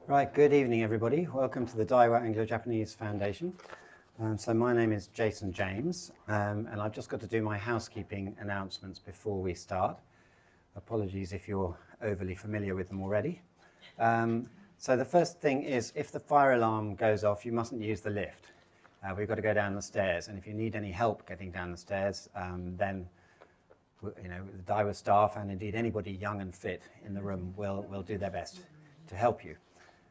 Right, good evening everybody. Welcome to the Daiwa Anglo-Japanese Foundation. So my name is Jason James, and I've just got to do my housekeeping announcements before we start. Apologies if you're overly familiar with them already. So the first thing is, if the fire alarm goes off, you mustn't use the lift. We've got to go down the stairs, and if you need any help getting down the stairs, then the Daiwa staff and indeed anybody young and fit in the room will do their best to help you.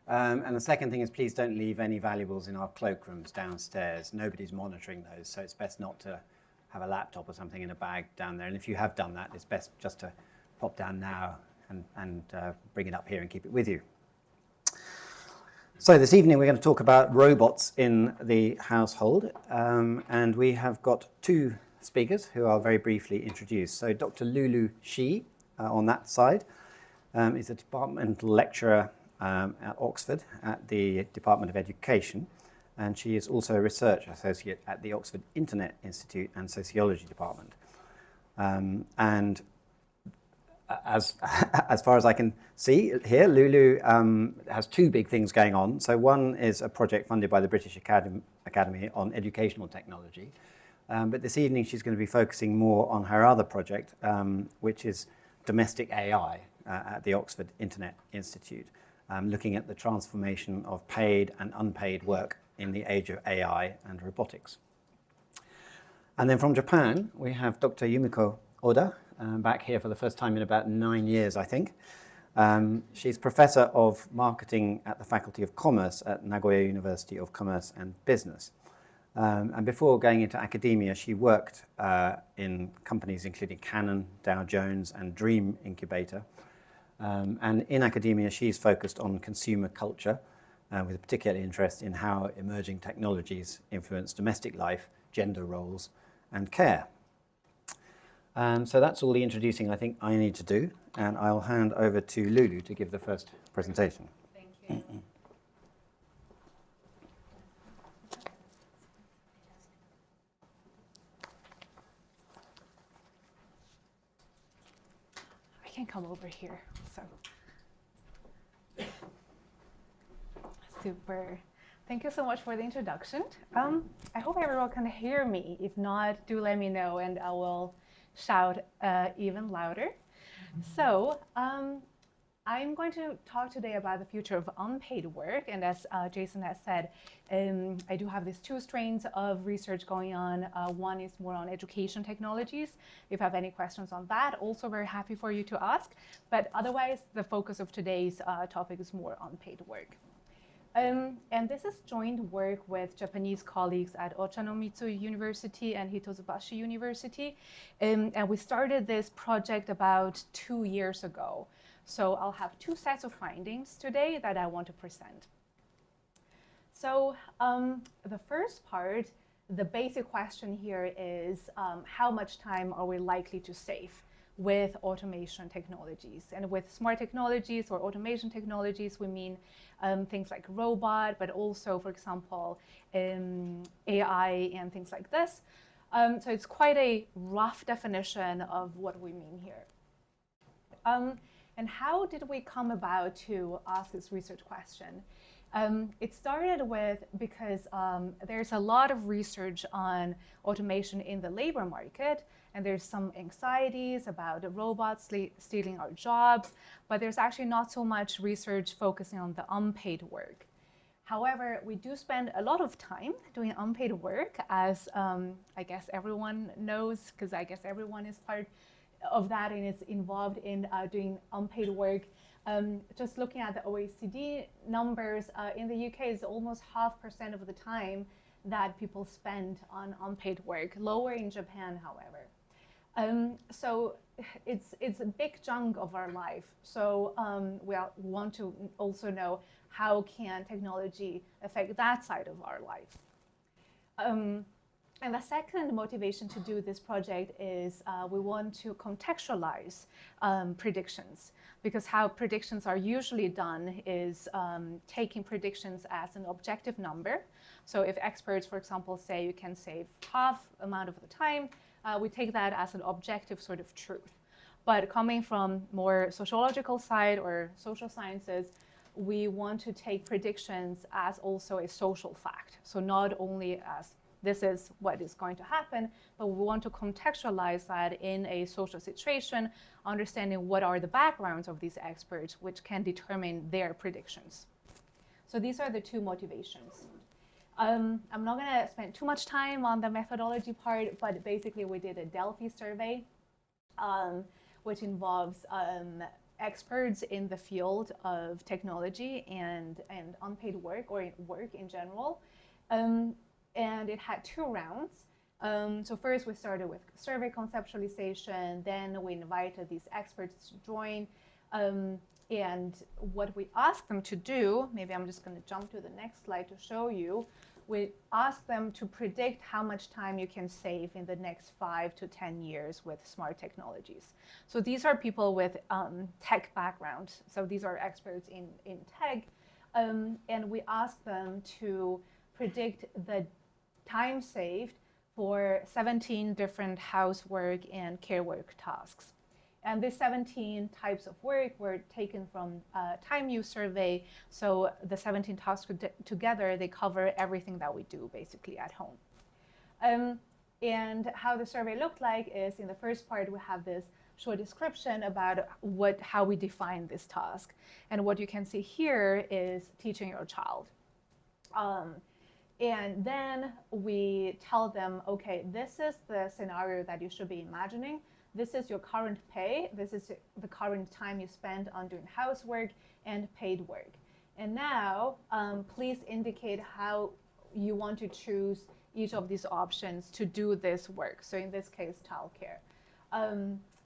And the second thing is, please don't leave any valuables in our cloakrooms downstairs. Nobody's monitoring those, so it's best not to have a laptop or something in a bag down there. And if you have done that, it's best just to pop down now and bring it up here and keep it with you. So this evening we're going to talk about robots in the household, and we have got two speakers who I'll very briefly introduce. So Dr. Lulu P on that side is a departmental lecturer at Oxford at the Department of Education, and she is also a research associate at the Oxford Internet Institute and Sociology Department. And as far as I can see here, Lulu has two big things going on. So one is a project funded by the British Academy on educational technology, but this evening she's going to be focusing more on her other project, which is domestic AI at the Oxford Internet Institute. Looking at the transformation of paid and unpaid work in the age of AI and robotics. And then from Japan, we have Dr. Yumiko Oda, back here for the first time in about 9 years, I think. She's Professor of Marketing at the Faculty of Commerce at Nagoya University of Commerce and Business. And before going into academia, she worked in companies including Canon, Dow Jones, and Dream Incubator. And in academia, she's focused on consumer culture, with a particular interest in how emerging technologies influence domestic life, gender roles, and care. So that's all the introducing I think I need to do, and I'll hand over to Lulu to give the first presentation. Thank you. I can come over here. So, super. Thank you so much for the introduction. I hope everyone can hear me. If not, do let me know and I will shout even louder. So, I'm going to talk today about the future of unpaid work. And as Jason has said, I do have these two strains of research going on. One is more on education technologies. If you have any questions on that, also very happy for you to ask. But otherwise, the focus of today's topic is more unpaid work. And this is joint work with Japanese colleagues at Ochanomizu University and Hitotsubashi University. And we started this project about 2 years ago. So I'll have two sets of findings today that I want to present. So the first part, the basic question here is how much time are we likely to save with automation technologies? And with smart technologies or automation technologies, we mean things like robot, but also, for example, AI and things like this. So it's quite a rough definition of what we mean here. And how did we come about to ask this research question? It started with because there's a lot of research on automation in the labor market, and there's some anxieties about the robots stealing our jobs, but there's actually not so much research focusing on the unpaid work. However, we do spend a lot of time doing unpaid work, as I guess everyone knows, because I guess everyone is part of that and is involved in doing unpaid work. Just looking at the OECD numbers, in the UK is almost 0.5% of the time that people spend on unpaid work, lower in Japan, however. So it's a big chunk of our life. So we want to also know how can technology affect that side of our life. And the second motivation to do this project is we want to contextualize predictions, because how predictions are usually done is taking predictions as an objective number. So if experts, for example, say you can save half amount of the time, we take that as an objective sort of truth. But coming from more sociological side or social sciences, we want to take predictions as also a social fact. So not only as this is what is going to happen, but we want to contextualize that in a social situation, understanding what are the backgrounds of these experts, which can determine their predictions. So these are the two motivations. I'm not going to spend too much time on the methodology part, but basically we did a Delphi survey, which involves experts in the field of technology and unpaid work or work in general. And it had 2 rounds. So first we started with survey conceptualization, then we invited these experts to join. And what we asked them to do, maybe I'm just going to jump to the next slide to show you, we asked them to predict how much time you can save in the next 5 to 10 years with smart technologies. So these are people with tech background. So these are experts in tech. And we asked them to predict the time saved for 17 different housework and care work tasks. And these 17 types of work were taken from a time use survey. So the 17 tasks together, they cover everything that we do basically at home. And how the survey looked like is in the first part, we have this short description about how we define this task. And what you can see here is teaching your child. And then we tell them, okay, this is the scenario that you should be imagining. This is your current pay. This is the current time you spend on doing housework and paid work. And now, please indicate how you want to choose each of these options to do this work. So in this case, childcare.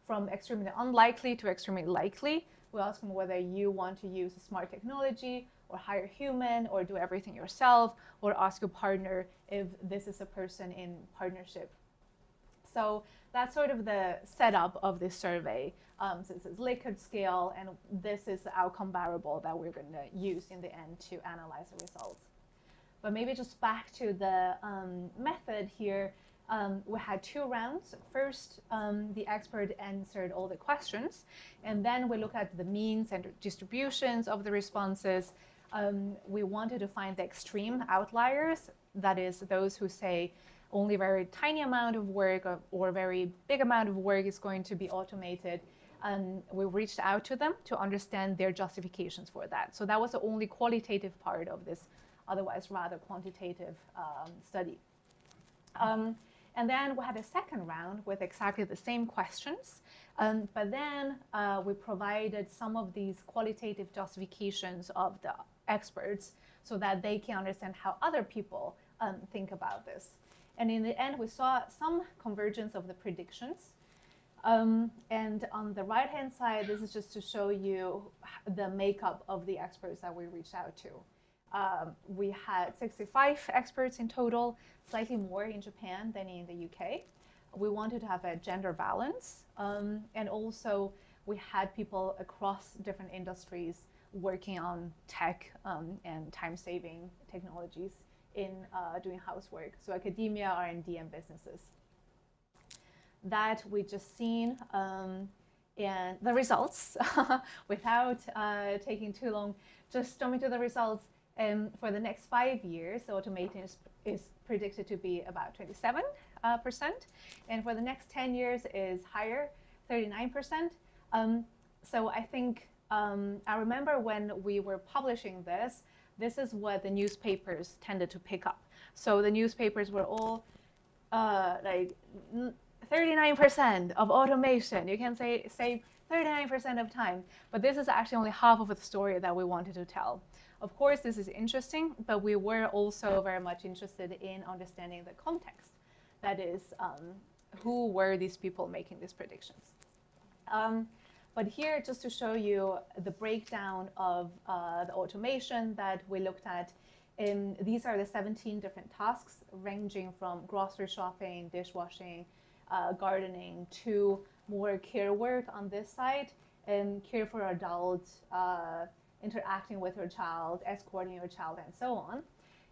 From extremely unlikely to extremely likely, we ask them whether you want to use smart technology or hire a human or do everything yourself, or ask your partner if this is a person in partnership. So that's sort of the setup of this survey. So this is Likert scale, and this is the outcome variable that we're going to use in the end to analyze the results. But maybe just back to the method here, we had 2 rounds. First, the expert answered all the questions, and then we look at the means and distributions of the responses. We wanted to find the extreme outliers, that is, those who say only a very tiny amount of work or very big amount of work is going to be automated. We reached out to them to understand their justifications for that. So that was the only qualitative part of this otherwise rather quantitative study. And then we had a second round with exactly the same questions. But then we provided some of these qualitative justifications of the experts so that they can understand how other people think about this. And in the end, we saw some convergence of the predictions. And on the right-hand side, this is just to show you the makeup of the experts that we reached out to. We had 65 experts in total, slightly more in Japan than in the UK. We wanted to have a gender balance. And also, we had people across different industries working on tech and time-saving technologies in doing housework, so academia, R&D, and businesses. That we just seen, and the results, without taking too long, just jumping to the results. For the next 5 years, the automation is predicted to be about 27%, and for the next 10 years is higher, 39%. So I think, I remember when we were publishing this, this is what the newspapers tended to pick up. So the newspapers were all like 39% of automation. You can save 39% of time. But this is actually only half of the story that we wanted to tell. Of course, this is interesting, but we were also very much interested in understanding the context. That is, who were these people making these predictions? But here, just to show you the breakdown of the automation that we looked at, these are the 17 different tasks ranging from grocery shopping, dishwashing, gardening, to more care work on this side, and care for adults, interacting with your child, escorting your child, and so on.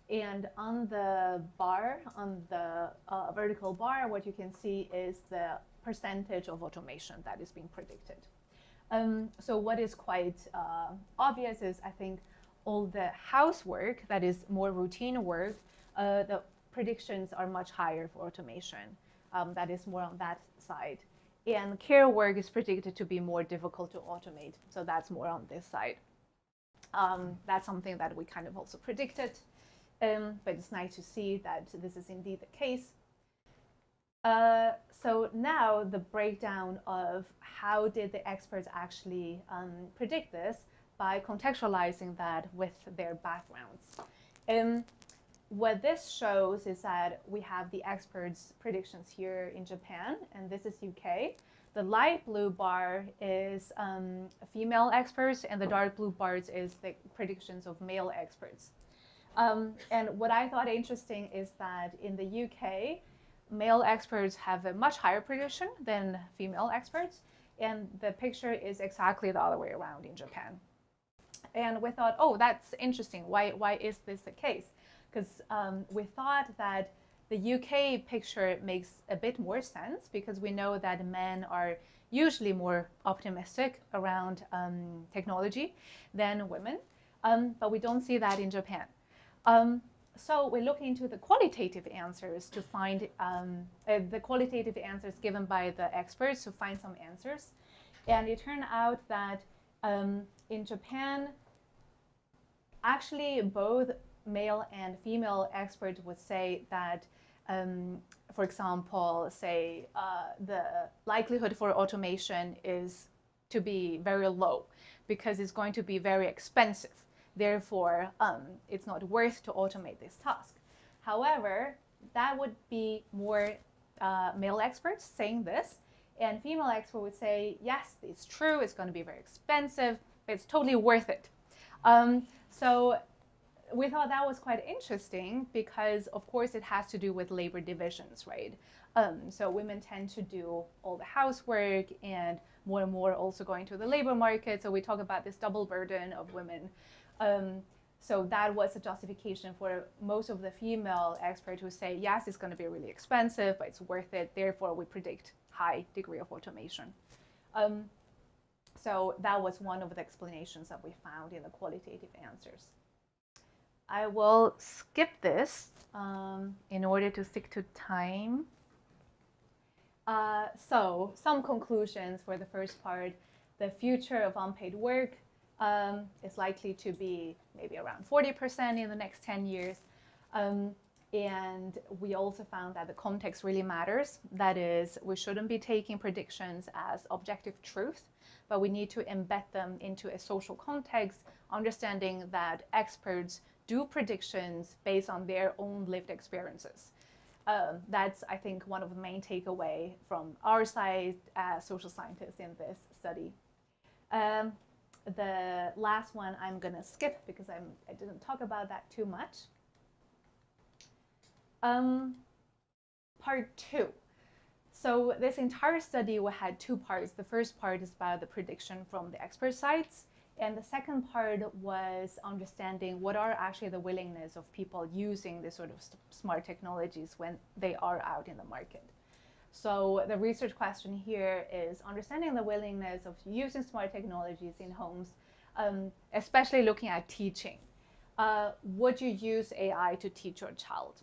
And on the bar, on the vertical bar, what you can see is the percentage of automation that is being predicted. So what is quite obvious is, I think, all the housework that is more routine work, the predictions are much higher for automation. That is more on that side. And care work is predicted to be more difficult to automate. So that's more on this side. That's something that we kind of also predicted. But it's nice to see that this is indeed the case. So now the breakdown of how did the experts actually predict this by contextualizing that with their backgrounds. What this shows is that we have the experts' predictions here in Japan, and this is UK. The light blue bar is female experts, and the dark blue bars is the predictions of male experts. And what I thought interesting is that in the UK, male experts have a much higher prediction than female experts, and the picture is exactly the other way around in Japan. And we thought, oh, that's interesting. Why is this the case? Because we thought that the UK picture makes a bit more sense because we know that men are usually more optimistic around technology than women, but we don't see that in Japan. So we look into the qualitative answers to find the qualitative answers given by the experts to find some answers. And it turned out that in Japan, actually both male and female experts would say that, for example, say the likelihood for automation is to be very low because it's going to be very expensive. Therefore, it's not worth to automate this task. However, that would be more male experts saying this, and female experts would say, yes, it's true, it's going to be very expensive, but it's totally worth it. So we thought that was quite interesting because, of course, it has to do with labor divisions, right? So women tend to do all the housework and more also going to the labor market. So we talk about this double burden of women. So that was a justification for most of the female experts who say, yes, it's going to be really expensive, but it's worth it. Therefore, we predict high degree of automation. So that was one of the explanations that we found in the qualitative answers. I will skip this in order to stick to time. So some conclusions for the first part. The future of unpaid work is likely to be maybe around 40% in the next 10 years. And we also found that the context really matters. That is, we shouldn't be taking predictions as objective truth, but we need to embed them into a social context, understanding that experts do predictions based on their own lived experiences. That's, I think, one of the main takeaway from our side as social scientists in this study. The last one I'm going to skip because I didn't talk about that too much. Part 2. So this entire study we had two parts. The first part is about the prediction from the expert sides, and the second part was understanding what are actually the willingness of people using this sort of smart technologies when they are out in the market. So the research question here is understanding the willingness of using smart technologies in homes, especially looking at teaching. Would you use AI to teach your child?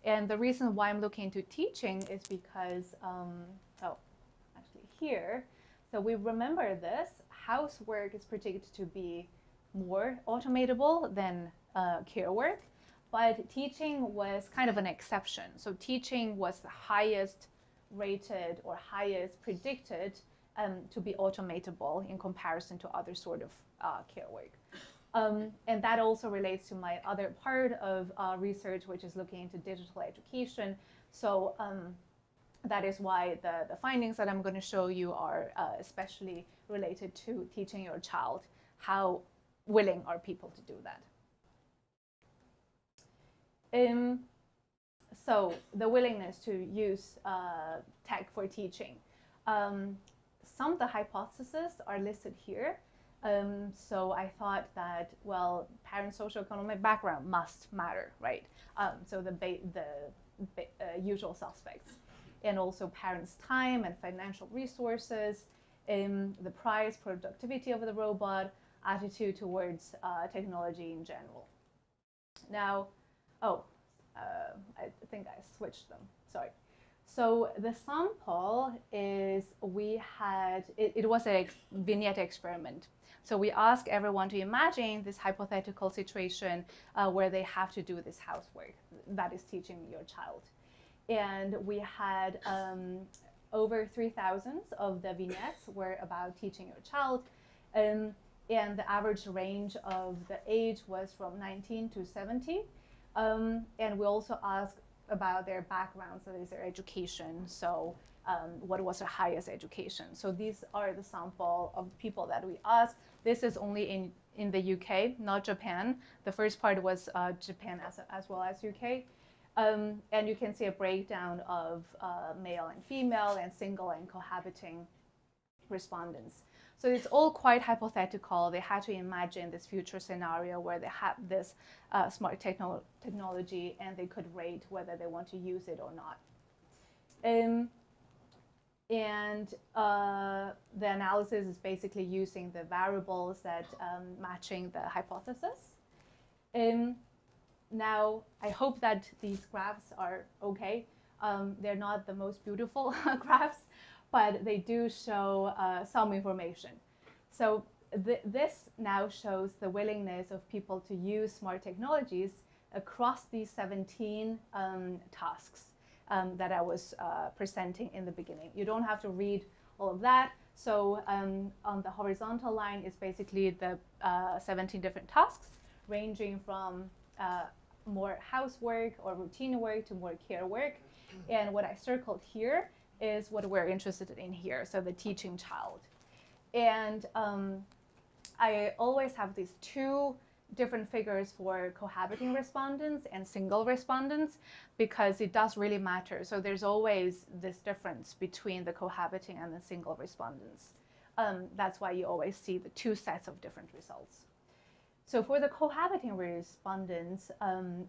And the reason why I'm looking into teaching is because, actually here, so we remember this, housework is predicted to be more automatable than care work, but teaching was kind of an exception. So teaching was the highest rated or highest predicted to be automatable in comparison to other sort of care work. And that also relates to my other part of research, which is looking into digital education. So that is why the findings that I'm going to show you are especially related to teaching your child. How willing are people to do that? So the willingness to use tech for teaching. Some of the hypotheses are listed here. So I thought that, well, parents' socioeconomic background must matter, right? So the usual suspects. And also parents' time and financial resources, the price, productivity of the robot, attitude towards technology in general. Now, I think I switched them, sorry. So the sample is, it was a vignette experiment. So we asked everyone to imagine this hypothetical situation where they have to do this housework, that is teaching your child. And we had over 3,000 of the vignettes were about teaching your child. And the average range of the age was from 19 to 70. And we also asked about their background, so there's their education. So what was their highest education? So these are the sample of people that we asked. This is only in the UK, not Japan. The first part was Japan as well as UK. And you can see a breakdown of male and female and single and cohabiting respondents. So it's all quite hypothetical. They had to imagine this future scenario where they have this smart technology and they could rate whether they want to use it or not. The analysis is basically using the variables that matching the hypothesis. Now, I hope that these graphs are okay. They're not the most beautiful graphs, but they do show some information. So this now shows the willingness of people to use smart technologies across these 17 tasks that I was presenting in the beginning. You don't have to read all of that. So on the horizontal line is basically the 17 different tasks, ranging from more housework or routine work to more care work. And what I circled here is what we're interested in here, so the teaching child. And I always have these two different figures for cohabiting respondents and single respondents because it does really matter. So there's always this difference between the cohabiting and the single respondents. That's why you always see the two sets of different results. So for the cohabiting respondents,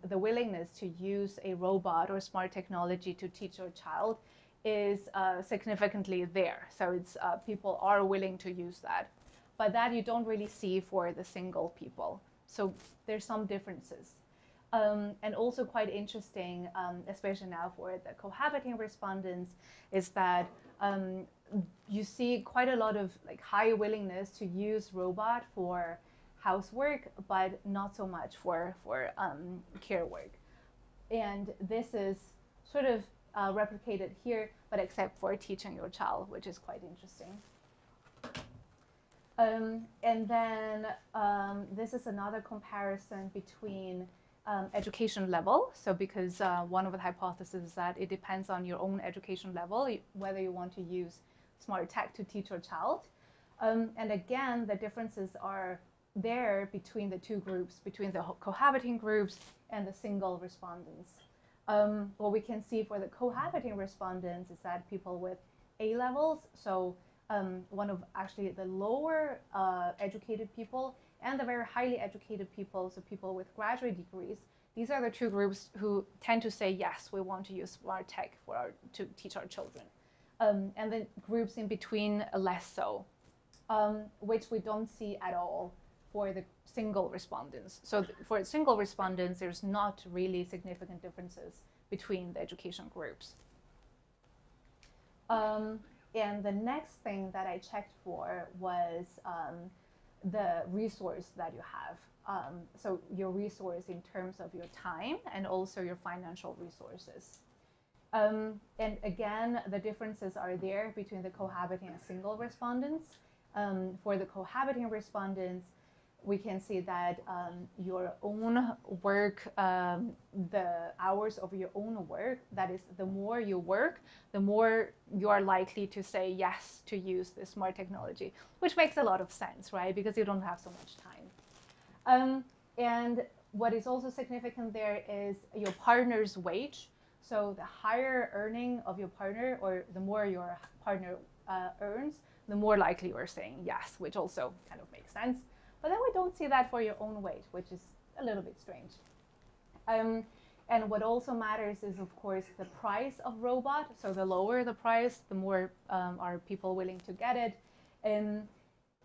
the willingness to use a robot or smart technology to teach your child is significantly there. So it's people are willing to use that. But that you don't really see for the single people. So there's some differences. And also quite interesting, especially now for the cohabiting respondents, is that you see quite a lot of high willingness to use robot for housework, but not so much for care work. And this is sort of replicated here, but except for teaching your child, which is quite interesting. And then this is another comparison between education level. So because one of the hypotheses is that it depends on your own education level, whether you want to use smart tech to teach your child. And again, the differences are there between the two groups, between the cohabiting groups and the single respondents. What we can see for the cohabiting respondents is that people with A levels, so one of actually the lower educated people and the very highly educated people, so people with graduate degrees, these are the two groups who tend to say, yes, we want to use smart tech to teach our children. And the groups in between, less so, which we don't see at all for the single respondents. So for single respondents, there's not really significant differences between the education groups. And the next thing that I checked for was the resource that you have. So your resource in terms of your time and also your financial resources. And again, the differences are there between the cohabiting and single respondents. For the cohabiting respondents, we can see that your own work, the hours of your own work, that is, the more you work, the more you are likely to say yes to use this smart technology, which makes a lot of sense, right? Because you don't have so much time. And what is also significant there is your partner's wage. So the higher earning of your partner, or the more your partner earns, the more likely you are saying yes, which also kind of makes sense. But then we don't see that for your own weight, which is a little bit strange. And what also matters is, of course, the price of robot. So the lower the price, the more are people willing to get it. And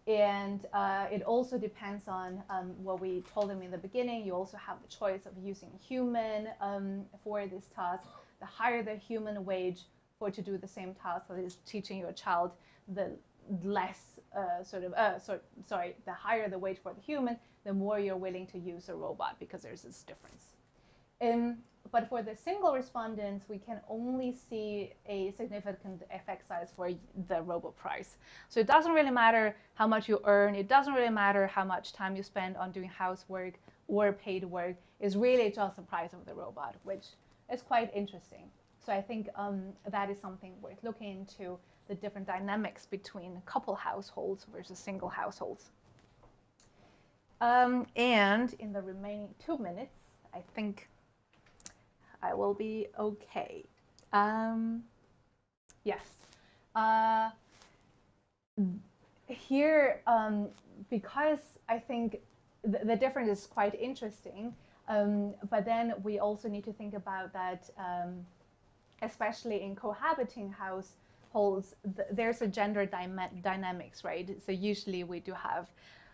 it also depends on what we told them in the beginning. You also have the choice of using human for this task. The higher the human wage for to do the same task that is teaching your child, the less the higher the wage for the human, the more you're willing to use a robot, because there's this difference. But for the single respondents, we can only see a significant effect size for the robot price. So it doesn't really matter how much you earn. It doesn't really matter how much time you spend on doing housework or paid work. It's really just the price of the robot, which is quite interesting. So I think that is something worth looking into, the different dynamics between couple households versus single households. And in the remaining 2 minutes, I think I will be okay. Yes. Here, because I think the difference is quite interesting, but then we also need to think about that, especially in cohabiting households, there's a gender dynamics, right? So usually we do have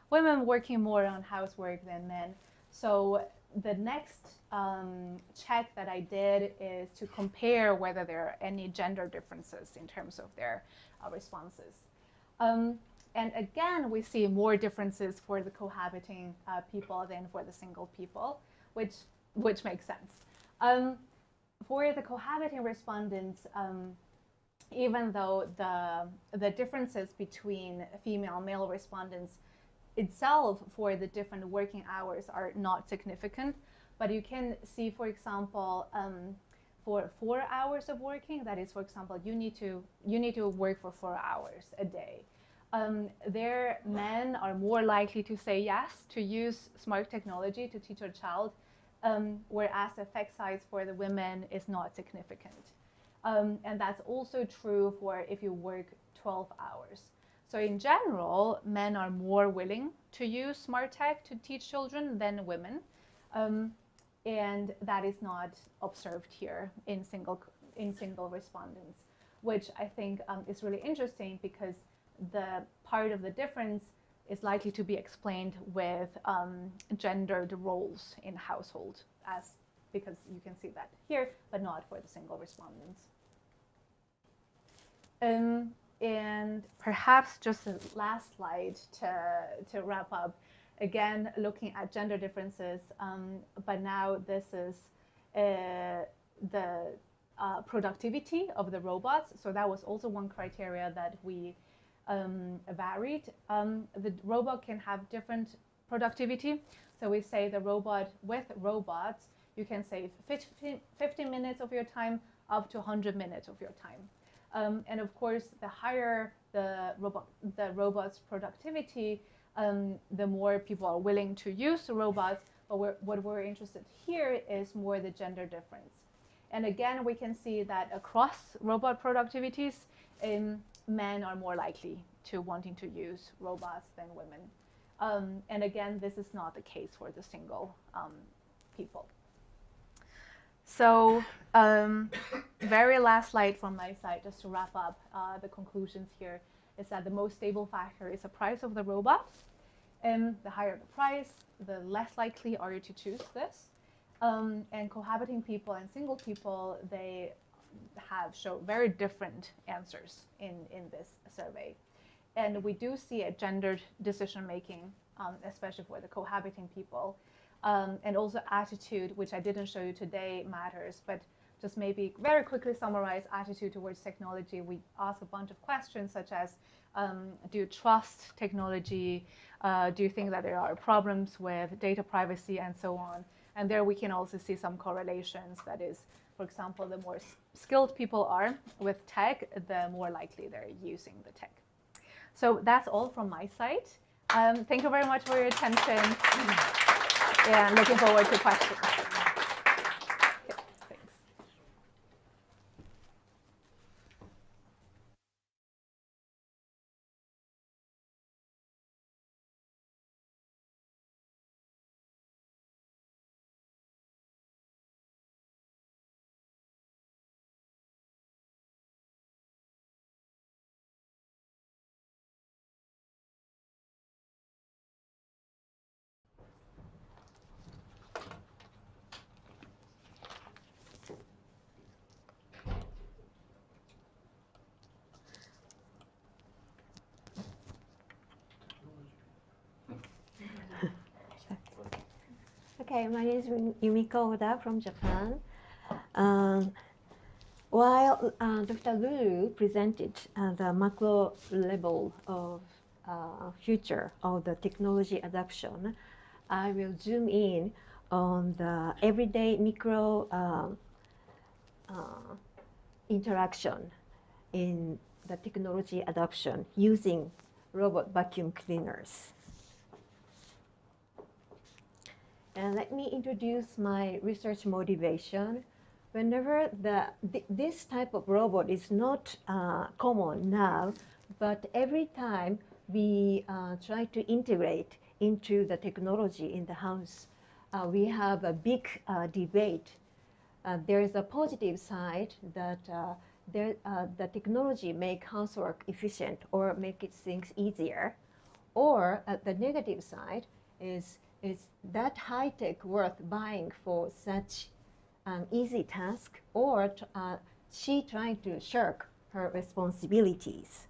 women working more on housework than men. So the next check that I did is to compare whether there are any gender differences in terms of their responses. And again, we see more differences for the cohabiting people than for the single people, which makes sense. For the cohabiting respondents, even though the differences between female and male respondents itself for the different working hours are not significant, but you can see, for example, for 4 hours of working, that is, for example, you need to work for 4 hours a day. Their men are more likely to say yes to use smart technology to teach a child, whereas the effect size for the women is not significant. And that's also true for if you work 12 hours. So in general, men are more willing to use smart tech to teach children than women. And that is not observed here in single respondents, which I think is really interesting, because the part of the difference is likely to be explained with gendered roles in household, because you can see that here, but not for the single respondents. And perhaps just a last slide to wrap up. Again, looking at gender differences, but now this is the productivity of the robots. So that was also one criteria that we varied. The robot can have different productivity. So we say the robot with robots, you can save 50 minutes of your time up to 100 minutes of your time. And of course, the higher the robot's productivity, the more people are willing to use the robots. But what we're interested here is more the gender difference. And again, we can see that across robot productivities, men are more likely to wanting to use robots than women. And again, this is not the case for the single people. So very last slide from my side, just to wrap up the conclusions here, is that the most stable factor is the price of the robot. The higher the price, the less likely are you to choose this. And cohabiting people and single people, they have shown very different answers in this survey. And we do see a gendered decision making, especially for the cohabiting people. And also attitude, which I didn't show you today, matters, but just maybe very quickly summarize attitude towards technology. We ask a bunch of questions such as, do you trust technology? Do you think that there are problems with data privacy and so on? And there we can also see some correlations. That is, for example, the more skilled people are with tech, the more likely they're using the tech. So that's all from my side. Thank you very much for your attention. And looking forward to questions. Okay, my name is Yumiko Oda from Japan. While Dr. Lulu presented the macro level of future of the technology adoption, I will zoom in on the everyday micro interaction in the technology adoption using robot vacuum cleaners. And let me introduce my research motivation. Whenever this type of robot is not common now, but every time we try to integrate into the technology in the house, we have a big debate. There is a positive side that the technology make housework efficient or make it things easier, or the negative side is that high tech worth buying for such an easy task, or she trying to shirk her responsibilities.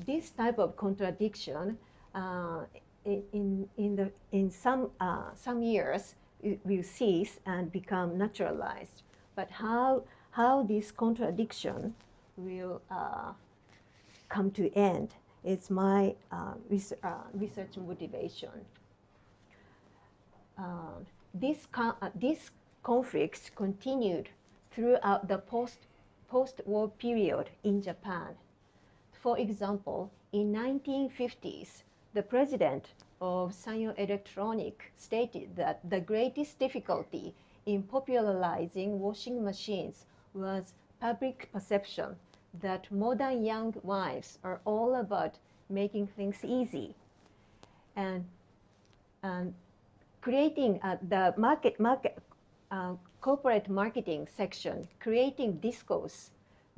This type of contradiction in some years will cease and become naturalized. But how this contradiction will come to end is my research motivation. These conflicts continued throughout the post-war period in Japan. For example, in 1950s, the president of Sanyo Electronic stated that the greatest difficulty in popularizing washing machines was public perception that modern young wives are all about making things easy. And creating the corporate marketing section, creating discourse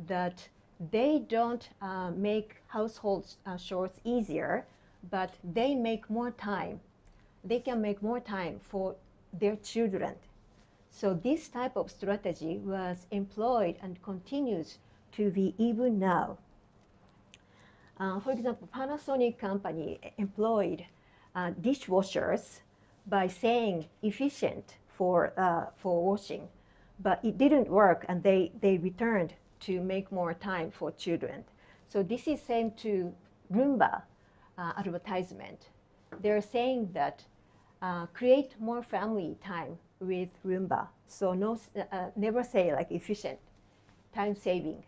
that they don't make household chores easier, but they make more time. They can make more time for their children. So this type of strategy was employed and continues to be even now. For example, Panasonic company employed dishwashers by saying efficient for washing, but it didn't work, and they returned to make more time for children. So this is same to Roomba advertisement. They're saying that create more family time with Roomba. So never say like efficient, time saving.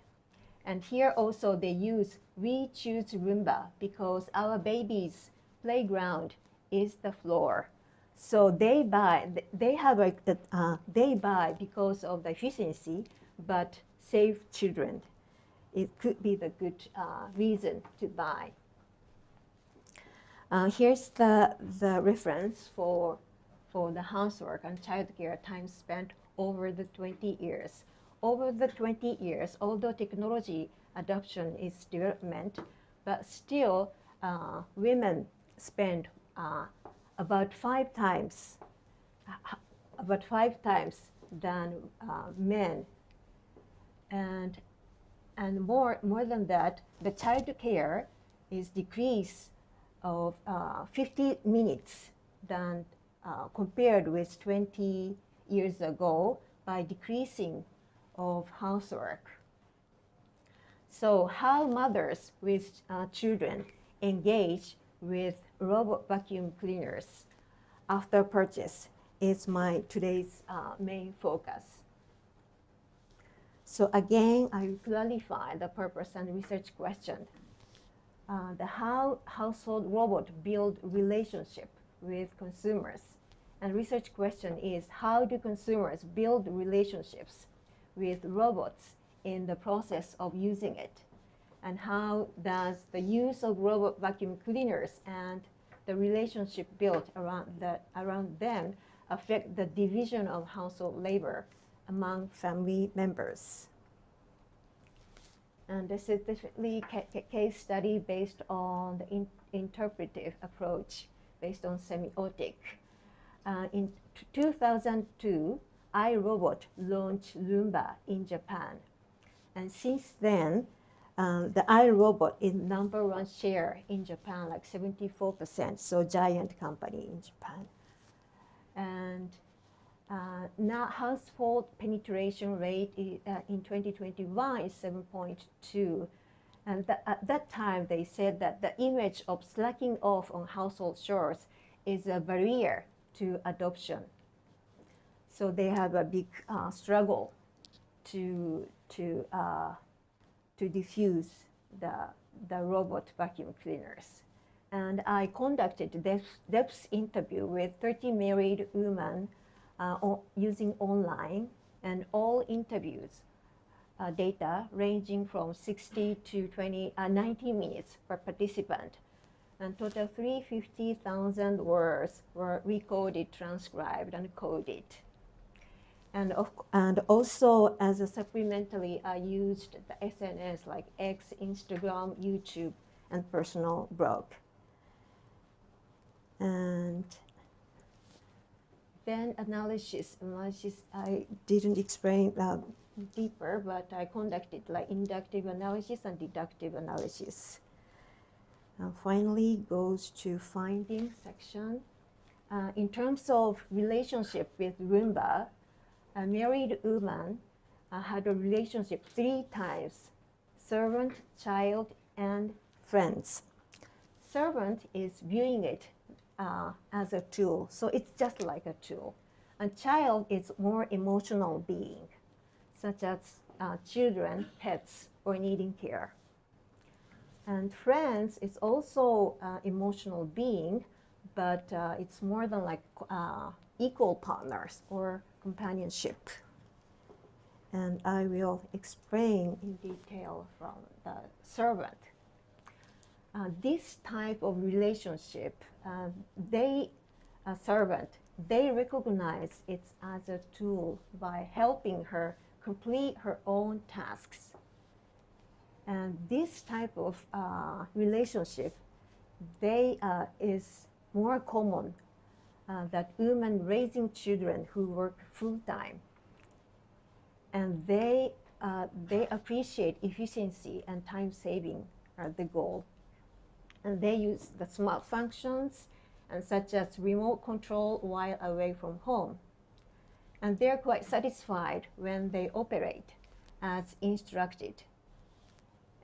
And here also they use we choose Roomba because our baby's playground is the floor. So they buy because of the efficiency, but save children. It could be the good reason to buy. Here's the reference for the housework and childcare time spent over the 20 years. Over the 20 years, although technology adoption is development, but still women spend about five times than men, and more than that, the child care is decreased of 50 minutes than compared with 20 years ago by decreasing of housework. So how mothers with children engage with robot vacuum cleaners after purchase is my today's main focus. So again, I will clarify the purpose and research question. The how household robot build relationship with consumers. And research question is how do consumers build relationships with robots in the process of using it? And how does the use of robot vacuum cleaners and the relationship built around them affect the division of household labor among family members? And this is definitely a case study based on the interpretive approach based on semiotic. In 2002, iRobot launched Roomba in Japan. And since then, the iRobot is #1 share in Japan, like 74%, so giant company in Japan. And now household penetration rate in 2021 is 7.2. And at that time, they said that the image of slacking off on household chores is a barrier to adoption. So they have a big struggle to diffuse the robot vacuum cleaners. And I conducted depth interview with 30 married women using online, and all interviews data ranging from 60 to 90 minutes per participant. And total 350,000 words were recorded, transcribed, and coded. And also, as a supplementary, I used the SNS like X, Instagram, YouTube, and personal blog. And then analysis, I didn't explain deeper, but I conducted like inductive analysis and deductive analysis. And finally goes to findings section. In terms of relationship with Roomba, a married woman had a relationship 3 times: servant, child, and friends. Servant is viewing it as a tool, so it's just like a tool. And child is more emotional being, such as children, pets, or needing care. And friends is also emotional being, but it's more than like equal partners or companionship. And I will explain in detail from the servant. This type of relationship, servant, they recognize it as a tool by helping her complete her own tasks. And this type of relationship, is more common that women raising children who work full-time. And they appreciate efficiency and time saving are the goal. And they use the smart functions, and such as remote control while away from home. And they're quite satisfied when they operate as instructed.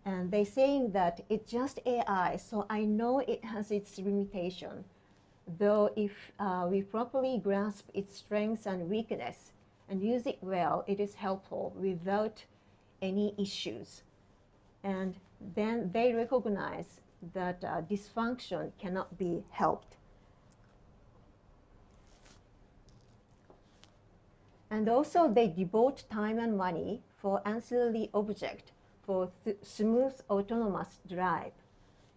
And they're saying that it's just AI, so I know it has its limitation. Though if we properly grasp its strengths and weakness and use it well, it is helpful without any issues. And then they recognize that dysfunction cannot be helped. And also they devote time and money for ancillary object for smooth autonomous drive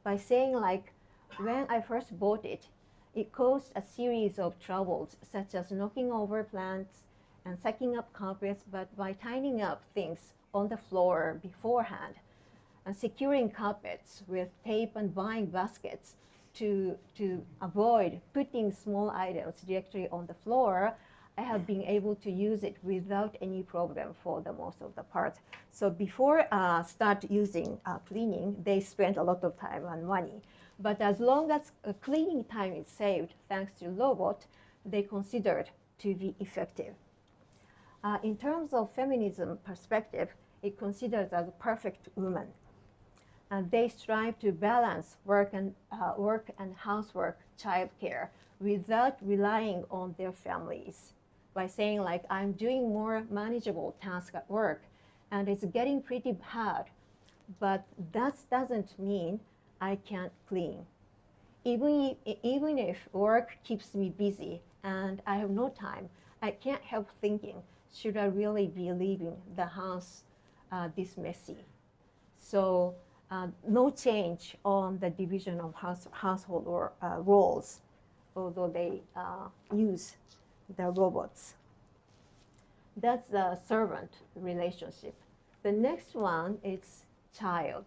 by saying like, when I first bought it, it caused a series of troubles such as knocking over plants and sucking up carpets, but by tidying up things on the floor beforehand and securing carpets with tape and buying baskets to avoid putting small items directly on the floor, I have been able to use it without any problem for the most of the parts. So before start using cleaning, they spent a lot of time and money. But as long as cleaning time is saved thanks to robot, they considered to be effective. In terms of feminism perspective, it considers as a perfect woman. And they strive to balance work and housework, childcare, without relying on their families. By saying like, I'm doing more manageable tasks at work, and it's getting pretty hard, but that doesn't mean I can't clean. Even if work keeps me busy and I have no time, I can't help thinking, should I really be leaving the house this messy? So no change on the division of household roles, although they use the robots. That's the servant relationship. The next one is child.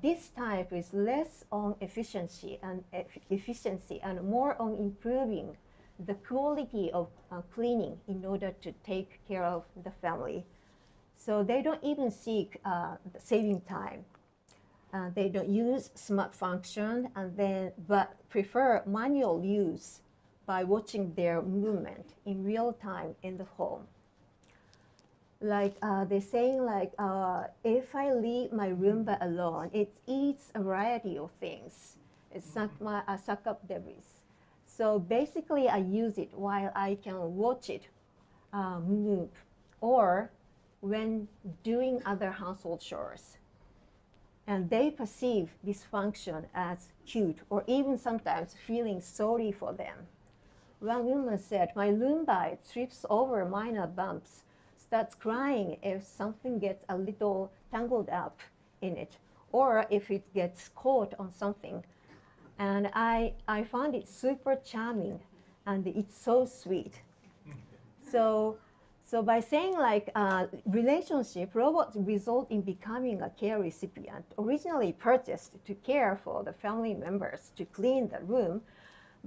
This type is less on efficiency and more on improving the quality of cleaning in order to take care of the family. So they don't even seek saving time. They don't use smart function, but prefer manual use by watching their movement in real time in the home. Like they're saying, like if I leave my Roomba alone, it eats a variety of things. It suck up debris. So basically, I use it while I can watch it move, or when doing other household chores. And they perceive this function as cute, or even sometimes feeling sorry for them. One woman said, my Roomba trips over minor bumps, starts crying if something gets a little tangled up in it, or if it gets caught on something. And I found it super charming, and it's so sweet. So by saying like relationship, robots result in becoming a care recipient, originally purchased to care for the family members to clean the room,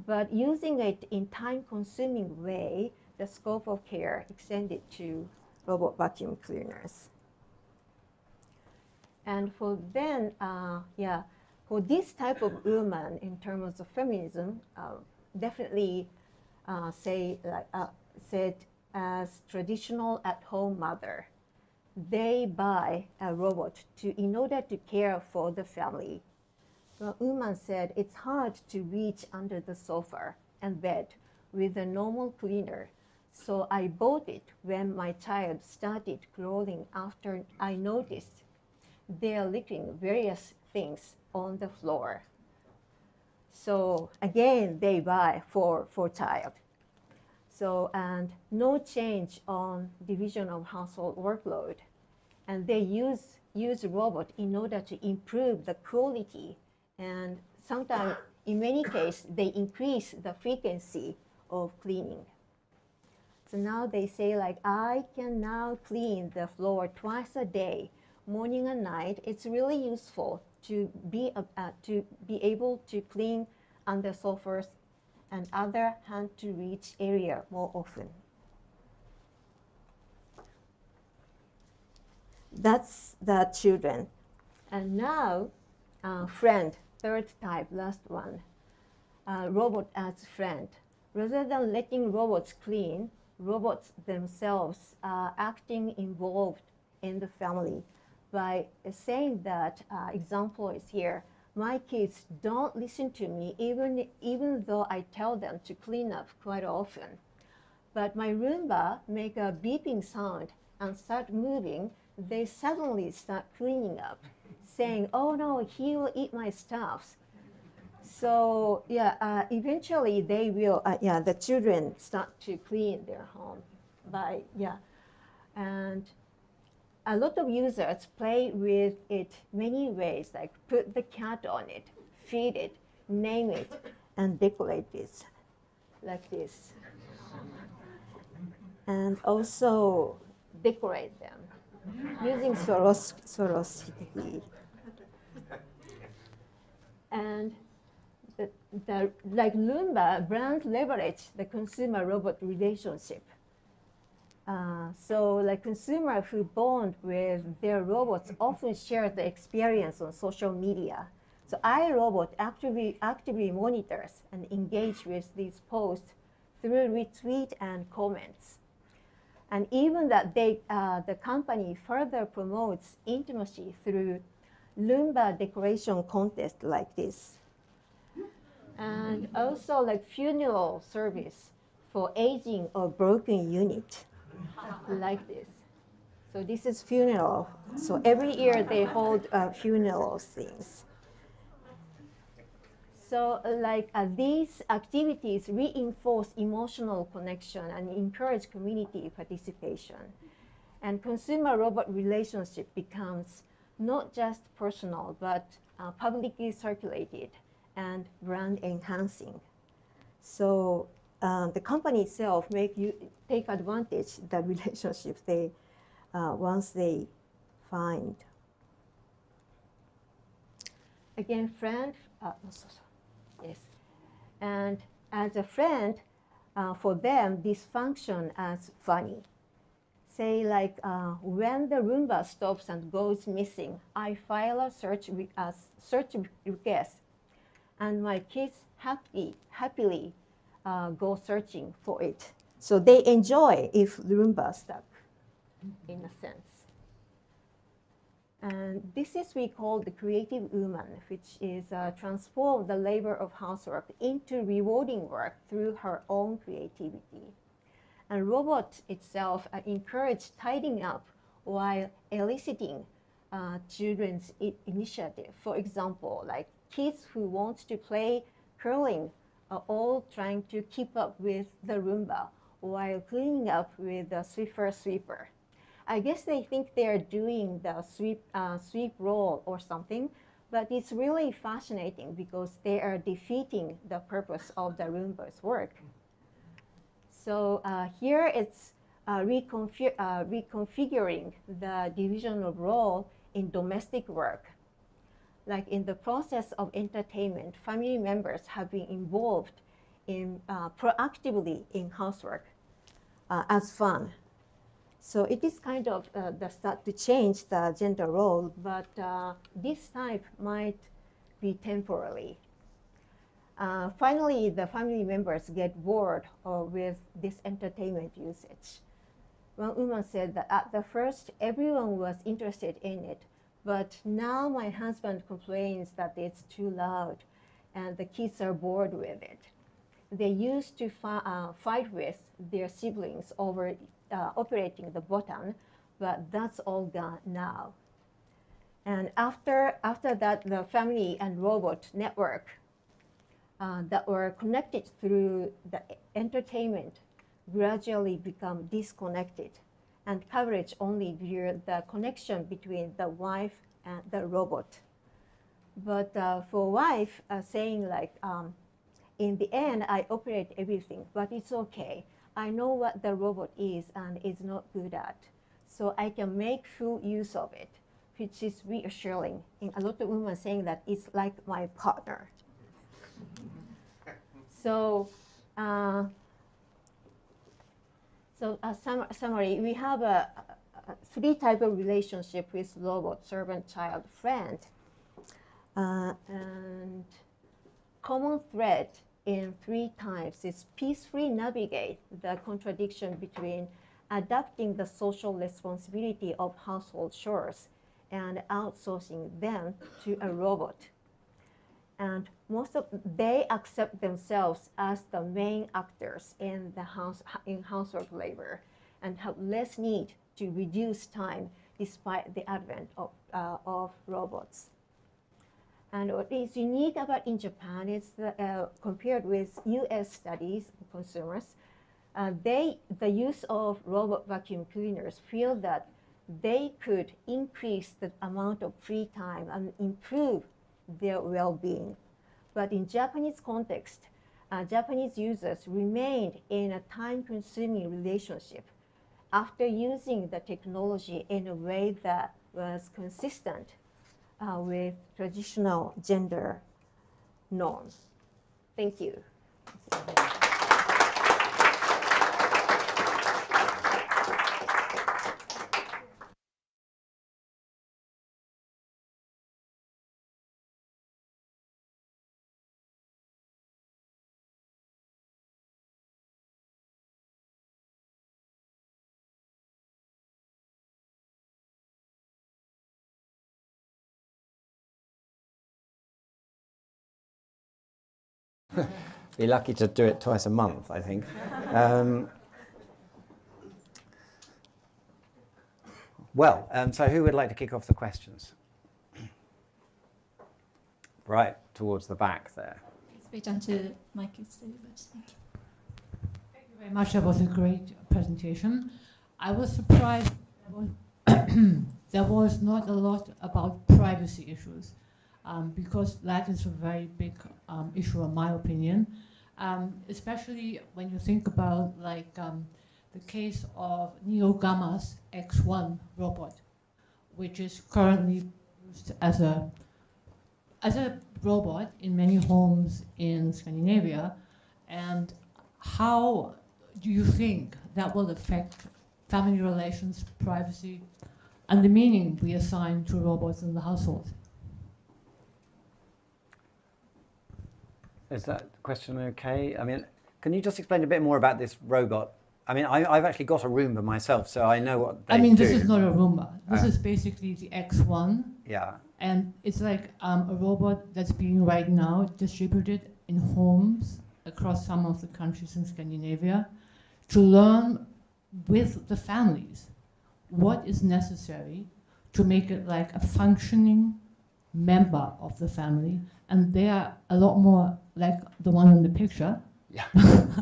but using it in time-consuming way, the scope of care extended to robot vacuum cleaners. And for then, for this type of woman in terms of feminism, definitely said as traditional at-home mother. They buy a robot in order to care for the family. The woman said it's hard to reach under the sofa and bed with a normal cleaner, so I bought it when my child started crawling after I noticed they're licking various things on the floor. So again, they buy for child. So, and no change on division of household workload. And they use robot in order to improve the quality. And sometimes, in many cases, they increase the frequency of cleaning. So now they say, like, I can now clean the floor twice a day, morning and night. It's really useful to be able to clean under sofas and other hand-to-reach area more often. That's the children. And now, friend, third type, last one, robot as friend. Rather than letting robots clean, robots themselves are acting involved in the family by saying that, example is here, my kids don't listen to me even though I tell them to clean up quite often. But my Roomba make a beeping sound and start moving, they suddenly start cleaning up, saying, oh no, he will eat my stuff. So yeah, eventually they will, the children start to clean their home by, and a lot of users play with it many ways, like put the cat on it, feed it, name it, and decorate this, like this. And also decorate them using Swarovski. And like Roomba, brands leverage the consumer-robot relationship. So like consumers who bond with their robots often share the experience on social media. So iRobot actively monitors and engages with these posts through retweet and comments. And even that the company further promotes intimacy through Roomba decoration contest like this. And also like funeral service for aging or broken unit, like this. So this is funeral. So every year they hold funeral things. So like these activities reinforce emotional connection and encourage community participation. And consumer-robot relationship becomes not just personal, but publicly circulated and brand enhancing. So the company itself take advantage of the relationships they once they find. Again, friend, yes. And as a friend, for them, this function as funny. Say like when the Roomba stops and goes missing, I file a search request, and my kids happily go searching for it. So they enjoy if Roomba stuck, in a sense. And this is we call the creative woman, which is transform the labor of housework into rewarding work through her own creativity. And robot itself encourage tidying up while eliciting children's initiative. For example, like kids who want to play curling are all trying to keep up with the Roomba while cleaning up with the Swiffer sweeper. I guess they think they're doing the sweep role or something, but it's really fascinating because they are defeating the purpose of the Roomba's work. So here it's reconfiguring the division of role in domestic work. Like in the process of entertainment, family members have been involved in proactively in housework as fun. So it is kind of the start to change the gender role, but this type might be temporary. Finally, the family members get bored with this entertainment usage. One woman said that at the first, everyone was interested in it, but now my husband complains that it's too loud and the kids are bored with it. They used to fight with their siblings over operating the button, but that's all gone now. And after that, the family and robot network that were connected through the entertainment gradually become disconnected, and coverage only via the connection between the wife and the robot. But for wife, saying like, in the end, I operate everything, but it's okay. I know what the robot is and is not good at, so I can make full use of it, which is reassuring. And a lot of women saying that it's like my partner. So, summary, we have three types of relationship with robot, servant, child, friend. And common thread in three types is peacefully navigate the contradiction between adapting the social responsibility of household chores and outsourcing them to a robot. And they accept themselves as the main actors in housework labor and have less need to reduce time despite the advent of robots. And what is unique about in Japan is that, compared with US studies of consumers, the use of robot vacuum cleaners feel that they could increase the amount of free time and improve their well-being. But in Japanese context, Japanese users remained in a time-consuming relationship after using the technology in a way that was consistent with traditional gender norms. Thank you. Be lucky to do it twice a month, I think. So who would like to kick off the questions? Right, towards the back there. Wait until mic is delivered. Thank you. Thank you very much. That was a great presentation. I was surprised there was not a lot about privacy issues, because that is a very big issue in my opinion, especially when you think about like the case of Neo Gamma's X1 robot, which is currently used as a robot in many homes in Scandinavia. And how do you think that will affect family relations, privacy, and the meaning we assign to robots in the household? Is that question okay? I mean, Can you just explain a bit more about this robot? I mean, I've actually got a Roomba myself, so I know what they do. I mean, this is not a Roomba. This is basically the X1. Yeah. And it's like a robot that's being right now distributed in homes across some of the countries in Scandinavia to learn with the families what is necessary to make it like a functioning member of the family. And they are a lot more like the one in the picture. Yeah.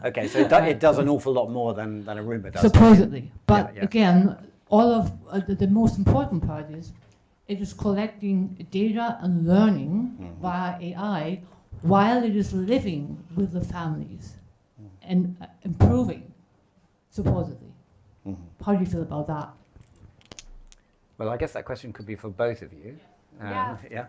Okay, so it does an awful lot more than a Roomba does. Supposedly. But yeah. again, all of the most important part is it is collecting data and learning via AI while it is living with the families and improving, supposedly. How do you feel about that? Well, I guess that question could be for both of you. Yeah.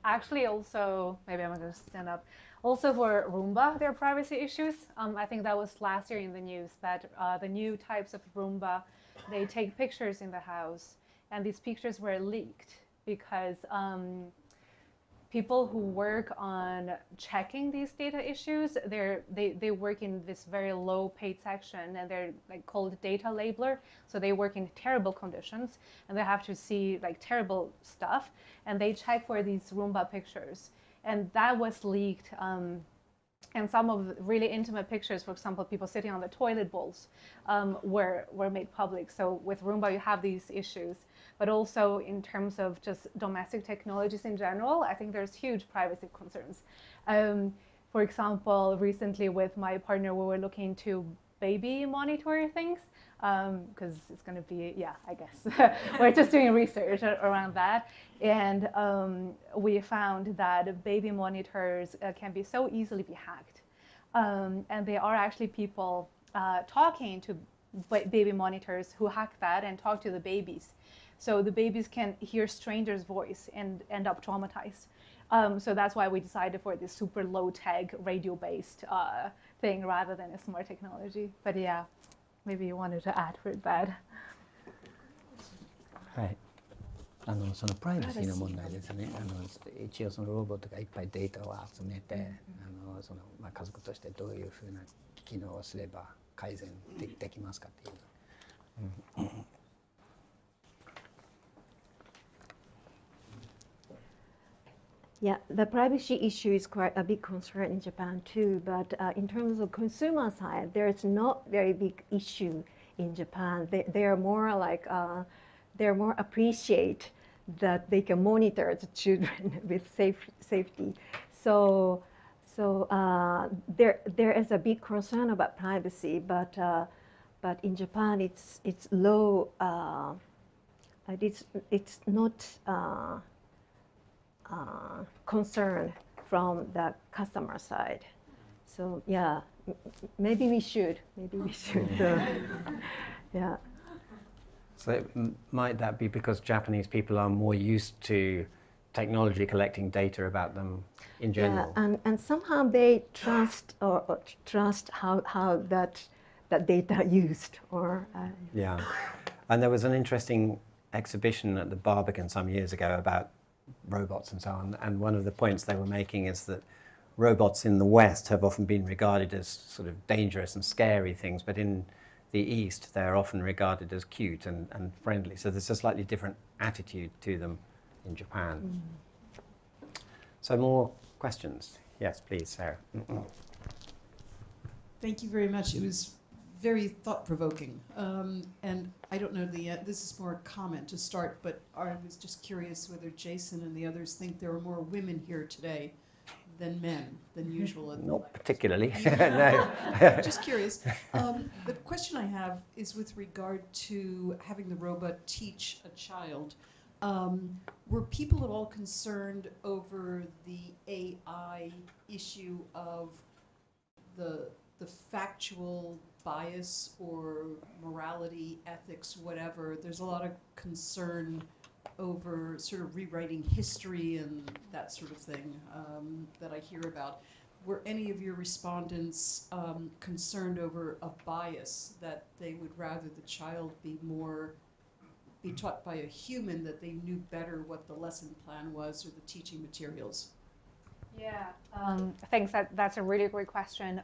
Actually, also, maybe I'm going to stand up. Also for Roomba, there are privacy issues. I think that was last year in the news that the new types of Roomba, they take pictures in the house, and these pictures were leaked because people who work on checking these data issues, they work in this very low paid section, and they're like called data labeler. So they work in terrible conditions, and they have to see like terrible stuff, and they check for these Roomba pictures, and that was leaked. And some of the really intimate pictures, for example, people sitting on the toilet bowls, were made public. So with Roomba, you have these issues. But also in terms of just domestic technologies in general, I think there's huge privacy concerns. For example, recently with my partner, we were looking to baby monitor things, because it's going to be, yeah, I guess. We're just doing research around that. And we found that baby monitors can be so easily be hacked. And there are actually people talking to baby monitors who hack that and talk to the babies. So the babies can hear strangers' voice and end up traumatized. So that's why we decided for this super low-tech radio-based thing rather than a smart technology. But yeah, maybe you wanted to add for that. はい。そのプライバシーの問題ですね。一応そのロボットがいっぱいデータを集めて、その家族としてどういうふうな機能をすれば改善できますかっていう。Yeah, the privacy issue is quite a big concern in Japan too, but in terms of consumer side, there's not very big issue in Japan. They are more like, they're more appreciate that they can monitor the children with safety. So there is a big concern about privacy, but in Japan it's low. It's not concern from the customer side. So yeah, maybe we should. Yeah. So might that be because Japanese people are more used to technology collecting data about them in general? Yeah, and somehow they trust or trust how that data used or. Yeah, and there was an interesting exhibition at the Barbican some years ago about robots and so on, and one of the points they were making is that robots in the West have often been regarded as sort of dangerous and scary things, but in the East they're often regarded as cute and friendly. So there's a slightly different attitude to them in Japan. So more questions? Yes, please, Sarah. Thank you very much. It was very thought-provoking. And I don't know, this is more a comment to start, but I was just curious whether Jason and the others think there are more women here today than men, than usual. Not particularly, no. no. Just curious. The question I have is with regard to having the robot teach a child. Were people at all concerned over the AI issue of the factual bias or morality, ethics, whatever? There's a lot of concern over sort of rewriting history and that sort of thing that I hear about. Were any of your respondents concerned over a bias, that they would rather the child be taught by a human, that they knew better what the lesson plan was or the teaching materials? Yeah, thanks. That's a really great question.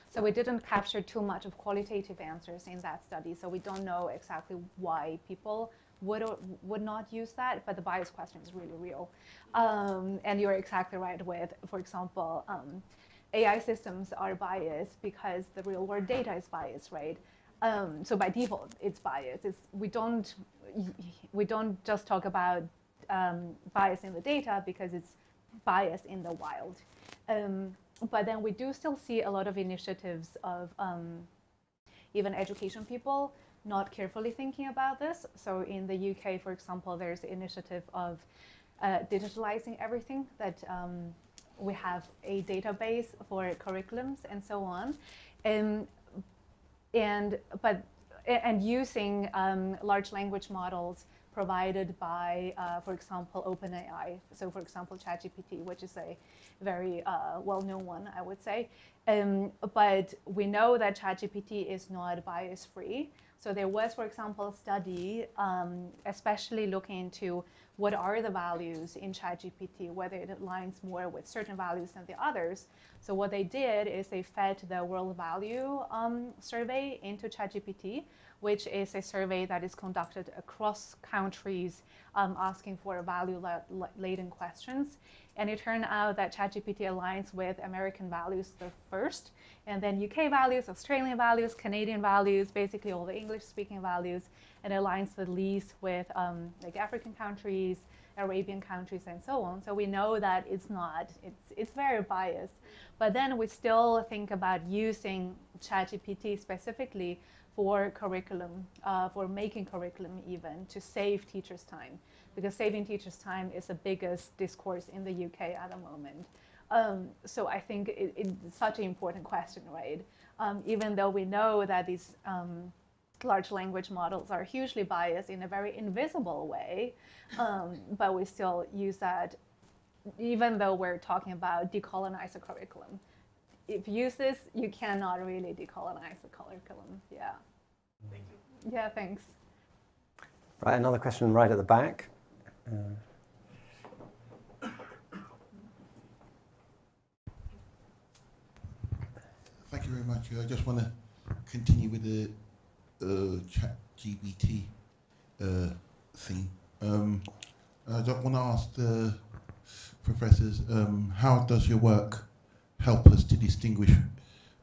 So we didn't capture too much of qualitative answers in that study, so we don't know exactly why people would or would not use that, but the bias question is really real. And you're exactly right with, for example, AI systems are biased because the real world data is biased, right? So by default, it's biased. We don't just talk about bias in the data because it's bias in the wild. But then we do still see a lot of initiatives of even education people not carefully thinking about this. So in the UK, for example, there's the initiative of digitalizing everything, that we have a database for curriculums and so on. And using large language models provided by, for example, OpenAI. So for example, ChatGPT, which is a very well-known one, I would say. But we know that ChatGPT is not bias-free. So there was, for example, a study especially looking into what are the values in ChatGPT, whether it aligns more with certain values than the others. So what they did is they fed the World Value survey into ChatGPT, which is a survey that is conducted across countries, asking for value-laden questions. And it turned out that ChatGPT aligns with American values the first, and then UK values, Australian values, Canadian values, basically all the English-speaking values, and aligns the least with like African countries, Arabian countries, and so on. So we know that it's very biased. But then we still think about using ChatGPT specifically for curriculum, for making curriculum even, to save teachers' time. Because saving teachers' time is the biggest discourse in the UK at the moment. So I think it's such an important question, right? Even though we know that these large language models are hugely biased in a very invisible way, but we still use that, even though we're talking about decolonize the curriculum. If you use this, you cannot really decolonize the curriculum. Yeah. Thank you. Yeah, thanks. Right, another question right at the back. Thank you very much. I just want to continue with the ChatGPT thing. I just want to ask the professors, how does your work help us to distinguish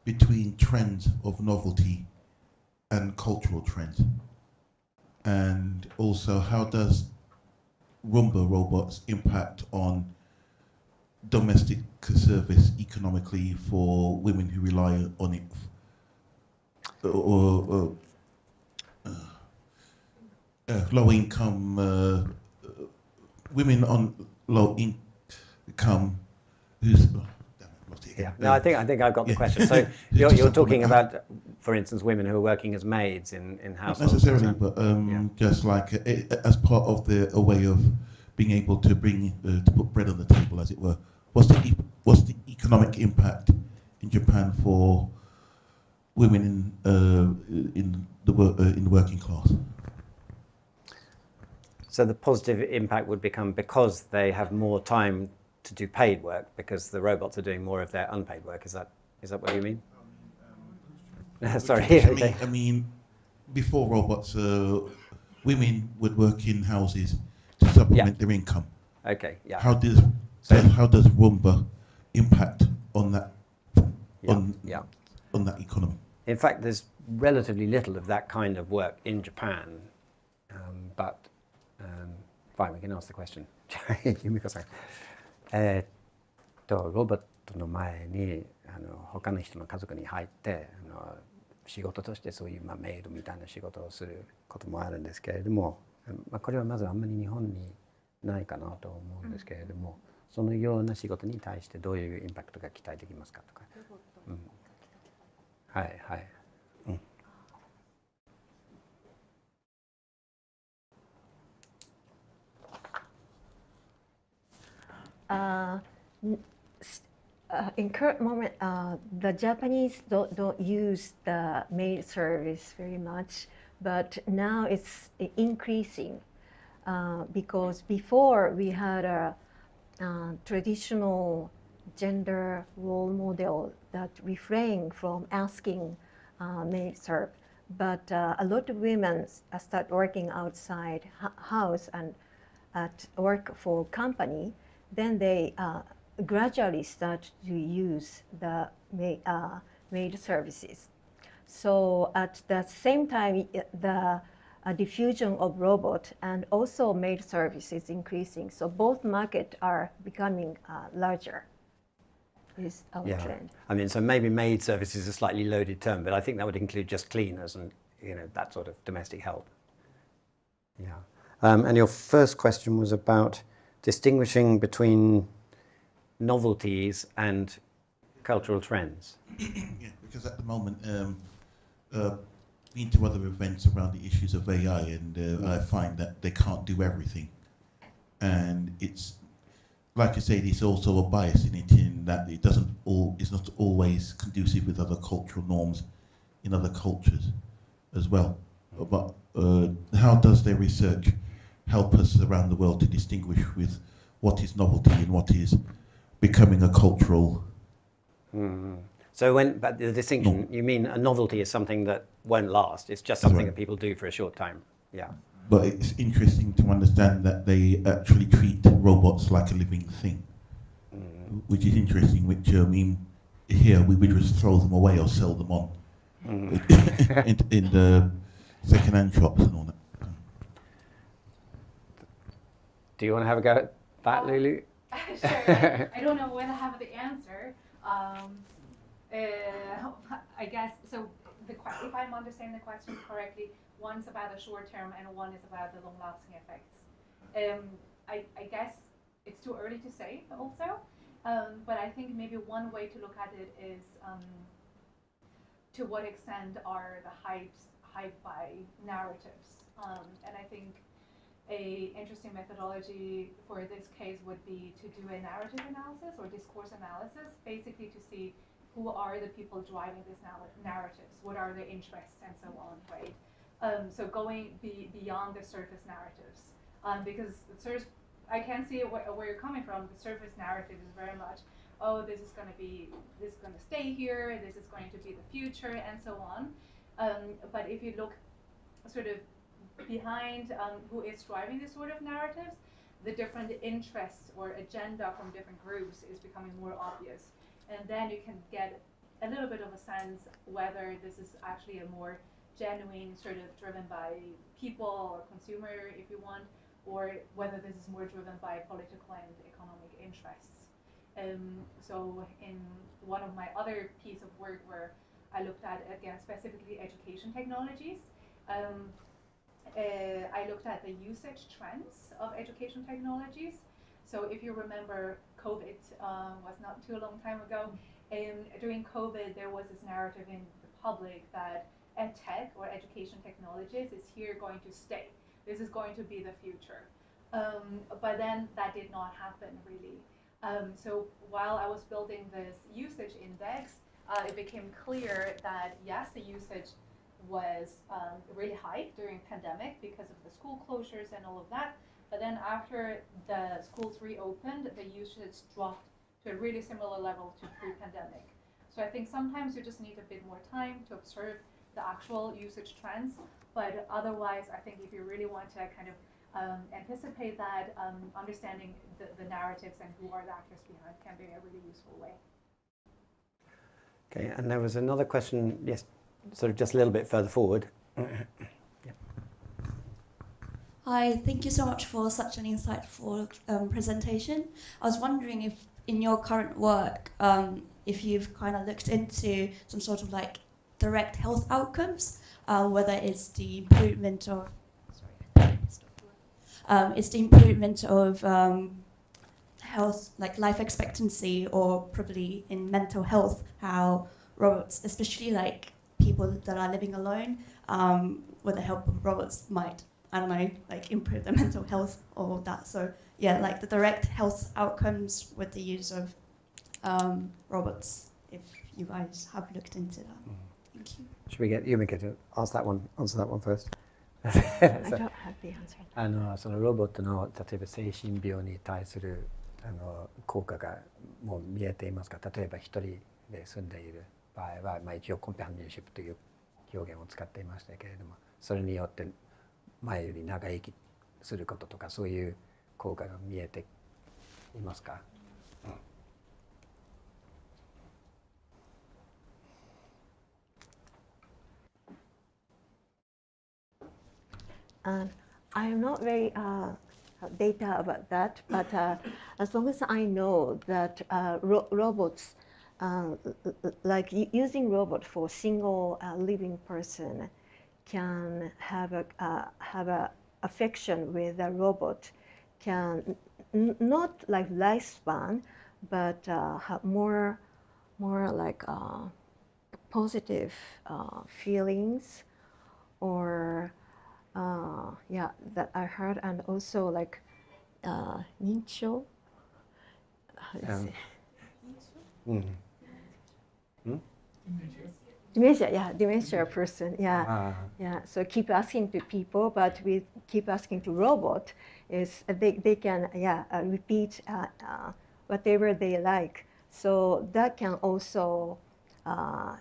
between trends of novelty and cultural trends? And also, how does Roomba robots impact on domestic service economically for women who rely on it, or low income women on low income who's yeah. No, I think I've got the yeah. question. So you're talking about, for instance, women who are working as maids in households. Not necessarily, but just like as part of a way of being able to bring to put bread on the table, as it were. What's the economic impact in Japan for women in the working class? So the positive impact would become because they have more time to do paid work, because the robots are doing more of their unpaid work. Is that what you mean? Sorry. I mean, before robots, women would work in houses to supplement their income. Okay. Yeah. How does Roomba impact on that? On that economy? In fact, there's relatively little of that kind of work in Japan, but fine, we can ask the question. Yumiko-san. ロボットの前に他の人の家族に入って仕事としてそういうメイドみたいな仕事をすることもあるんですけれども、これはまずあんまり日本にないかなと思うんですけれども、そのような仕事に対してどういうインパクトが期待できますかとか。はいはい。In current moment, the Japanese don't use the maid service very much, but now it's increasing because before we had a traditional gender role model that refrain from asking maid serve. But a lot of women start working outside house and at work for company, then they gradually start to use the maid services. So at the same time, the diffusion of robot and also maid service is increasing. So both markets are becoming larger. Is our trend. I mean, so maybe maid service is a slightly loaded term, but I think that would include just cleaners and that sort of domestic help. Yeah. And your first question was about distinguishing between novelties and cultural trends. Yeah, because at the moment, been to other events around the issues of AI, and I find that they can't do everything, and it's like I say, there's also a bias in it, in that it it's not always conducive with other cultural norms in other cultures as well. But how does their research help us around the world to distinguish with what is novelty and what is becoming a cultural? So but the distinction, you mean a novelty is something that won't last. It's just something that people do for a short time. Yeah. But it's interesting to understand that they actually treat robots like a living thing, which is interesting, which I mean, here we would just throw them away or sell them on in the second-hand shops and all that. Do you want to have a go at that, Lulu? Sure. I don't know when I have the answer. I guess, so if I'm understanding the question correctly, one's about the short term and one is about the long-lasting effects. I guess it's too early to say also, but I think maybe one way to look at it is to what extent are the hyped by narratives. And I think a interesting methodology for this case would be to do a narrative analysis or discourse analysis, basically to see who are the people driving these narratives, what are their interests, and so on, right? So going beyond the surface narratives, because I can see where you're coming from. The surface narrative is very much, oh, this is going to stay here, this is going to be the future, and so on. But if you look sort of behind who is driving these sort of narratives, the different interests or agenda from different groups is becoming more obvious. And then you can get a little bit of a sense whether this is actually a more genuine sort of driven by people or consumer, if you want, or whether this is more driven by political and economic interests. So in one of my other piece of work where I looked at, again, specifically education technologies, I looked at the usage trends of education technologies. So if you remember, COVID was not too long time ago. During COVID, there was this narrative in the public that EdTech or education technologies is here going to stay. This is going to be the future. But then that did not happen really. So while I was building this usage index, it became clear that yes, the usage was really high during pandemic because of the school closures and all of that. But then after the schools reopened, the usage dropped to a really similar level to pre-pandemic. So I think sometimes you just need a bit more time to observe the actual usage trends. But otherwise, I think if you really want to kind of anticipate that, understanding the narratives and who are the actors behind can be a really useful way. Okay, and there was another question, yes, sort of just a little bit further forward. Yeah. Hi, thank you so much for such an insightful presentation. I was wondering if in your current work, if you've kind of looked into some sort of like direct health outcomes, whether it's the improvement of, health, like life expectancy, or probably in mental health, how robots, especially like people that are living alone, with the help of robots might, I don't know, like improve their mental health or that. So yeah, like the direct health outcomes with the use of robots, if you guys have looked into that. Thank you. Should we get Yumiko to answer that one first? I don't have the answer. そのロボットの例えば精神病に対する効果がもう見えていますか？例えば一人で住んでいる場合は、一応コンパニオンシップという表現を使っていましたけれども、それによって前より長生きすることとか、そういう効果が見えていますか？I'm not very data about that, but as long as I know that robots, like using robot for single living person, can have a affection with a robot, can not like lifespan, but have more like positive feelings, or yeah, that I heard, and also like Nincho. Dementia, yeah, dementia person, yeah, yeah. So keep asking to people, but we keep asking to robot. Is they can repeat whatever they like. So that can also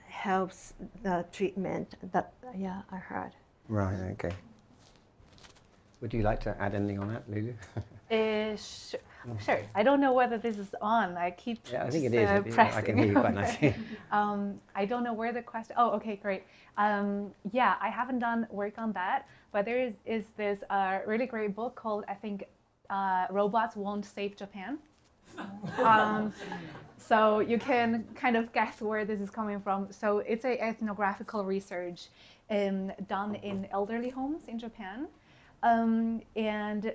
helps the treatment. That I heard. Right. Okay. Would you like to add anything on that, Lulu? Sure. I don't know whether this is on. I keep I think it is. pressing. I can hear you quite nicely. I don't know where the question. Oh, okay, great. Yeah, I haven't done work on that, but there is this really great book called, I think, Robots Won't Save Japan. So you can kind of guess where this is coming from. So it's a ethnographical research done in elderly homes in Japan. And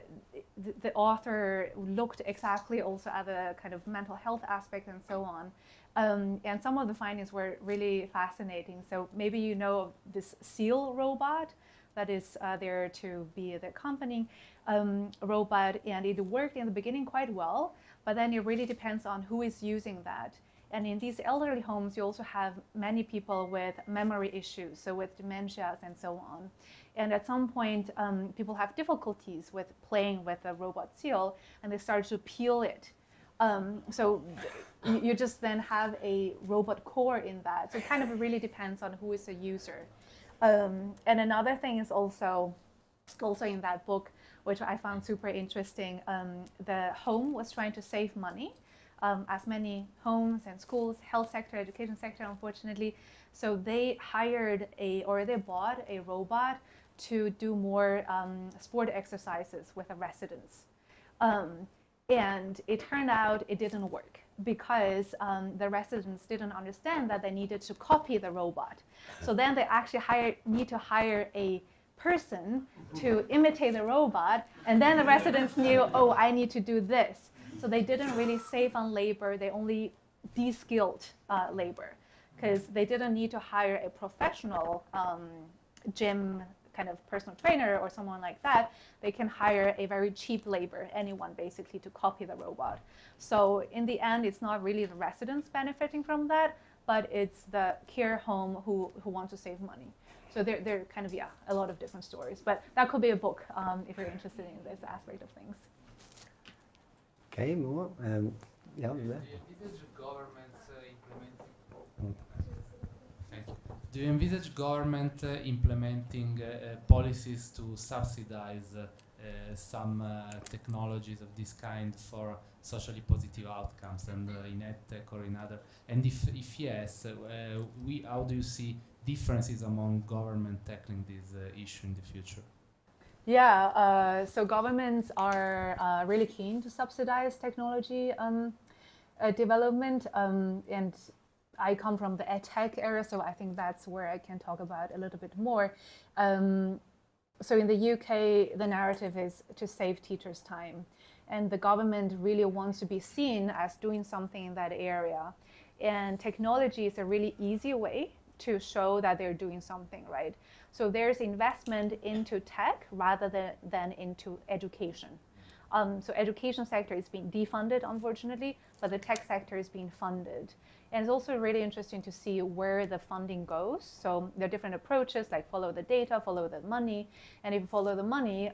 the author looked exactly also at the kind of mental health aspect and so on. And some of the findings were really fascinating. So maybe you know this seal robot that is there to be the accompanying robot, and it worked in the beginning quite well, but then it really depends on who is using that. And in these elderly homes, you also have many people with memory issues, so with dementias and so on. And at some point, people have difficulties with playing with a robot seal, and they start to peel it. So you just then have a robot core in that. So it kind of really depends on who is the user. And another thing is also in that book, which I found super interesting. The home was trying to save money, as many homes and schools, health sector, education sector, unfortunately. So they bought a robot to do more sport exercises with the residents. And it turned out it didn't work because the residents didn't understand that they needed to copy the robot. So then they actually need to hire a person to imitate the robot, and then the residents knew, oh, I need to do this. So they didn't really save on labor, they only de-skilled labor, because they didn't need to hire a professional gym kind of personal trainer or someone like that. They can hire a very cheap labor, anyone basically, to copy the robot. So in the end, it's not really the residents benefiting from that, but it's the care home who want to save money. So they're kind of, a lot of different stories. But that could be a book if you're interested in this aspect of things. Okay, more. Yeah, there. Do you envisage government implementing policies to subsidize some technologies of this kind for socially positive outcomes, and in EdTech or in other? And if yes, how do you see differences among government tackling this issue in the future? Yeah, so governments are really keen to subsidize technology development, and I come from the EdTech area, so I think that's where I can talk about a little bit more. So in the UK, the narrative is to save teachers' time, and the government really wants to be seen as doing something in that area. And technology is a really easy way to show that they're doing something, right? So there's investment into tech rather than into education. So education sector is being defunded, unfortunately, but the tech sector is being funded. And it's also really interesting to see where the funding goes. So there are different approaches, like follow the data, follow the money. And if you follow the money,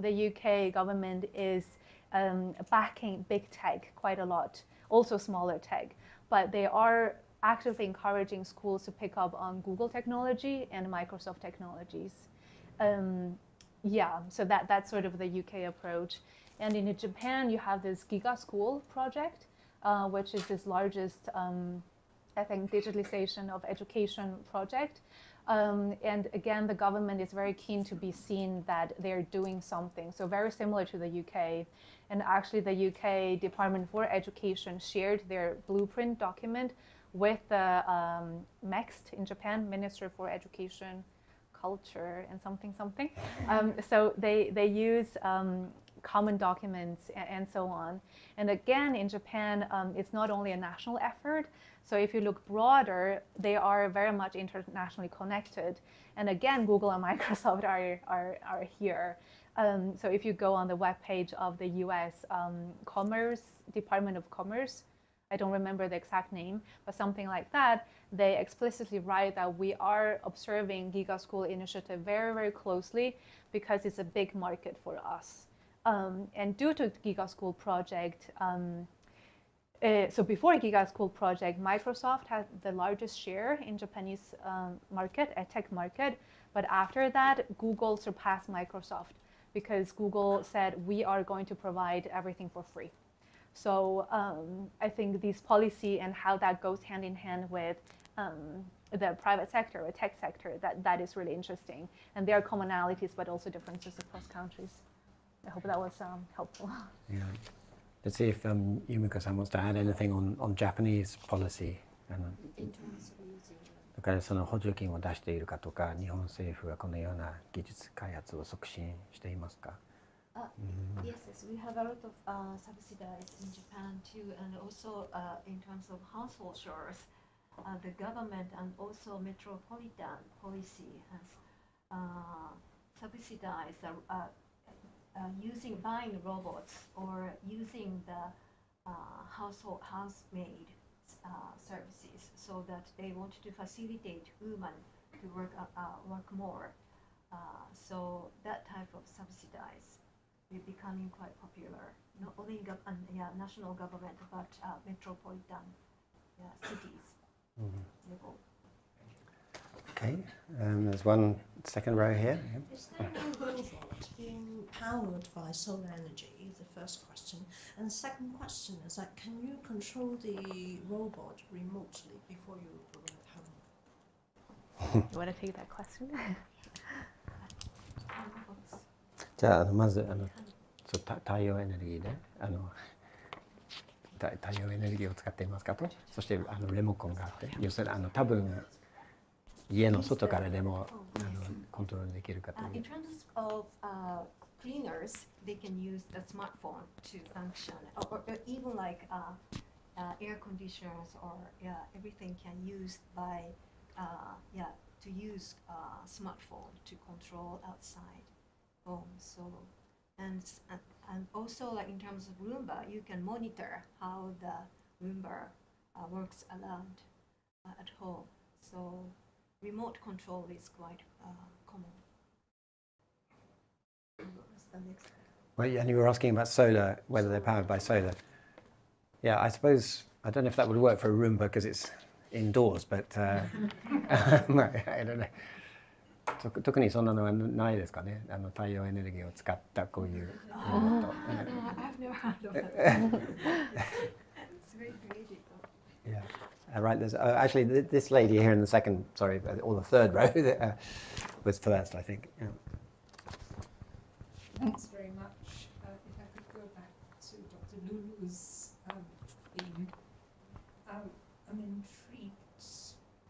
the UK government is backing big tech quite a lot, also smaller tech, but they are actively encouraging schools to pick up on Google technology and Microsoft technologies. Yeah, so that's sort of the UK approach. And in Japan, you have this Giga School project, which is this largest, I think, digitalization of education project. And again, the government is very keen to be seen that they're doing something. So very similar to the UK. And actually, the UK Department for Education shared their blueprint document with the MEXT in Japan, Minister for Education, Culture, and something. So they use common documents and so on. And again, in Japan, it's not only a national effort. So if you look broader, they are very much internationally connected. And again, Google and Microsoft are here. So if you go on the webpage of the US Department of Commerce, I don't remember the exact name, but something like that, they explicitly write that we are observing Giga School initiative very, very closely because it's a big market for us. And due to the Giga School project, so before Giga School project, Microsoft had the largest share in Japanese market, tech market. But after that, Google surpassed Microsoft because Google said, we are going to provide everything for free. So I think this policy and how that goes hand in hand with the private sector or tech sector, that is really interesting. And there are commonalities, but also differences across countries. I hope that was helpful. Yeah. Let's see if Yumiko-san wants to add anything on Japanese policy. In terms of using だからその補助金を出しているかとか、日本政府がこのような技術開発を促進していますか? Yes, we have a lot of subsidies in Japan too, and also in terms of household chores, the government and also metropolitan policy has subsidized buying robots or using the housemaid services, so that they want to facilitate women to work more. So that type of subsidies is becoming quite popular, not only in national government, but metropolitan cities level. Okay, there's one second row here. Is there no robot being powered by solar energy? Is the first question. And the second question is that, can you control the robot remotely before you arrive home? You want to take that question? じゃあまずそう太陽エネルギーで太陽エネルギーを使っていますかと、そしてレモコンがあって、要するに多分家の外からでもコントロールできるかという。In terms of cleaners, they can use the smartphone to function, or even like air conditioners, or everything can use by to use smartphone to control outside home. So and also, like in terms of Roomba, you can monitor how the Roomba works around at home. So remote control is quite common. What's the next one? Well, and you were asking about solar, whether they're powered by solar. Yeah, I suppose, I don't know if that would work for a Roomba because it's indoors, but I don't know. 特にそんなのはないですかね。太陽エネルギーを使ったこういうロボット。I've never heard of that. It's very creative. Yeah. Right. There's actually this lady here in the second, sorry, or the third row was first, I think. Yeah. Thanks very much. If I could go back to Dr. Lulu's theme, I'm intrigued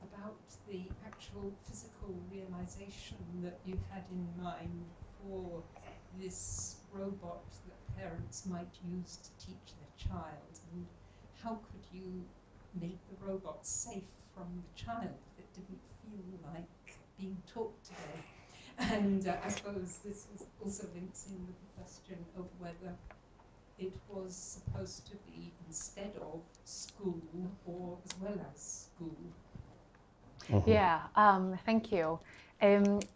about the actual physical realization that you had in mind for this robot that parents might use to teach their child, and how could you make the robot safe from the child if it didn't feel like being taught today? And I suppose this also links in with the question of whether it was supposed to be instead of school or as well as school. Yeah, thank you.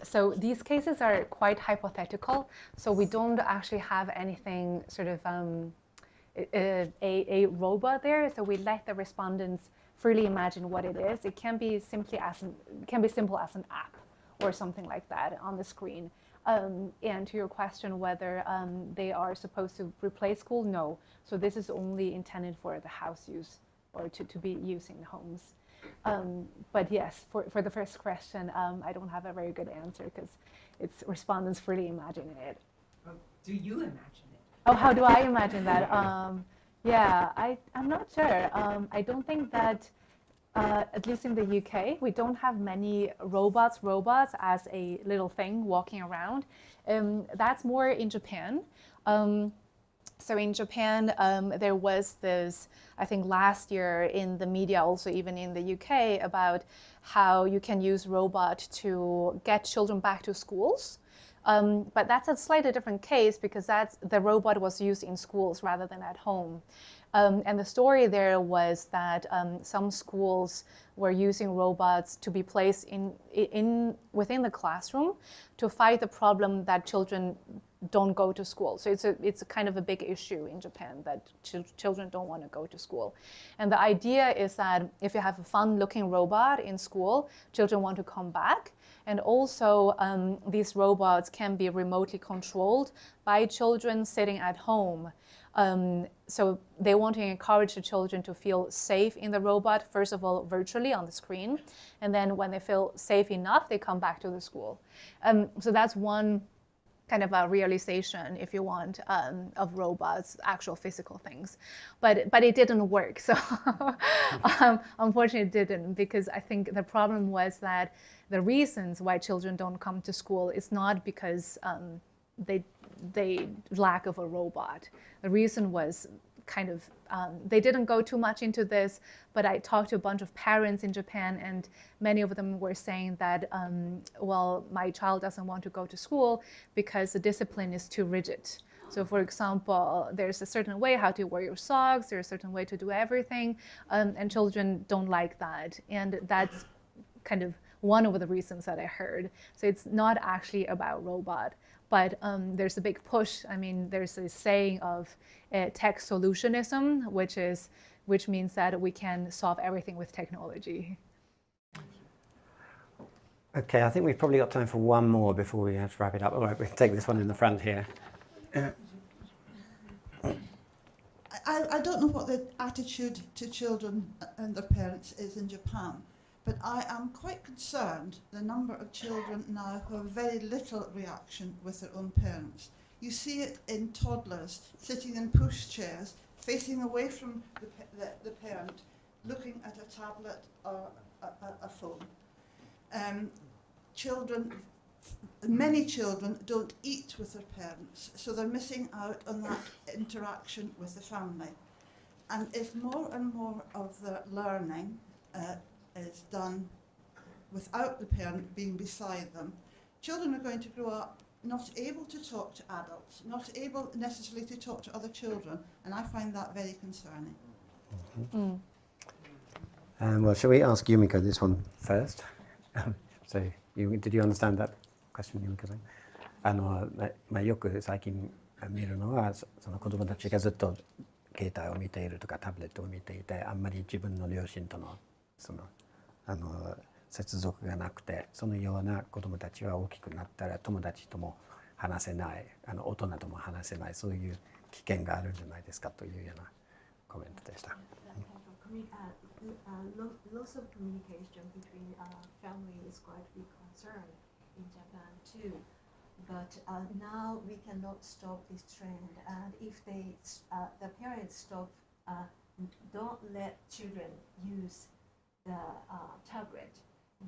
So these cases are quite hypothetical. So we don't actually have anything sort of a robot there. So we let the respondents freely imagine what it is. It can be simply as simple as an app or something like that on the screen. And to your question whether they are supposed to replace school, no. So this is only intended for the house use or to be used in homes. But yes, for the first question, I don't have a very good answer because it's respondents freely imagining it. Do you imagine it? Oh, how do I imagine that? Yeah, I'm not sure. I don't think that, at least in the UK, we don't have many robots as a little thing walking around. That's more in Japan. So in Japan, there was this, I think last year in the media, also even in the UK, about how you can use robot to get children back to schools. But that's a slightly different case because the robot was used in schools rather than at home. And the story there was that some schools were using robots to be placed within the classroom to fight the problem that children don't go to school. So it's a kind of a big issue in Japan that children don't want to go to school. And the idea is that if you have a fun-looking robot in school, children want to come back. And also, these robots can be remotely controlled by children sitting at home. So they want to encourage the children to feel safe in the robot, first of all, virtually on the screen. And then when they feel safe enough, they come back to the school. So that's one kind of a realization, if you want, of robots, actual physical things. But it didn't work. So unfortunately, it didn't, because I think the problem was that the reasons why children don't come to school is not because they lack of a robot. The reason was kind of, they didn't go too much into this, but I talked to a bunch of parents in Japan, and many of them were saying that, well, my child doesn't want to go to school because the discipline is too rigid. So for example, there's a certain way how to wear your socks, there's a certain way to do everything, and children don't like that. And that's kind of one of the reasons that I heard. So it's not actually about robot. But there's a big push. I mean, there's a saying of tech solutionism, which means that we can solve everything with technology. Okay, I think we've probably got time for one more before we have to wrap it up. All right, we'll take this one in the front here. I don't know what the attitude to children and their parents is in Japan, but I am quite concerned the number of children now who have very little reaction with their own parents. You see it in toddlers sitting in pushchairs, facing away from the parent, looking at a tablet or a phone. Many children don't eat with their parents, so they're missing out on that interaction with the family. And if more and more of their learning is done without the parent being beside them, children are going to grow up not able to talk to adults, not able necessarily to talk to other children, and I find that very concerning. Well, shall we ask Yumiko this one first? So, did you understand that question, Yumiko-san? よく最近見るのは、その子供たちがずっと携帯を見ているとかタブレットを見ていて、あんまり自分の両親との接続がなくて、そのような子供たちは大きくなったら友達とも話せない、大人とも話せない、そういう危険があるんじゃないですかというようなコメントでした。Loss of communication between family is quite a big concern in Japan too. But now we cannot stop this trend. And if the parents don't let children use the tablet,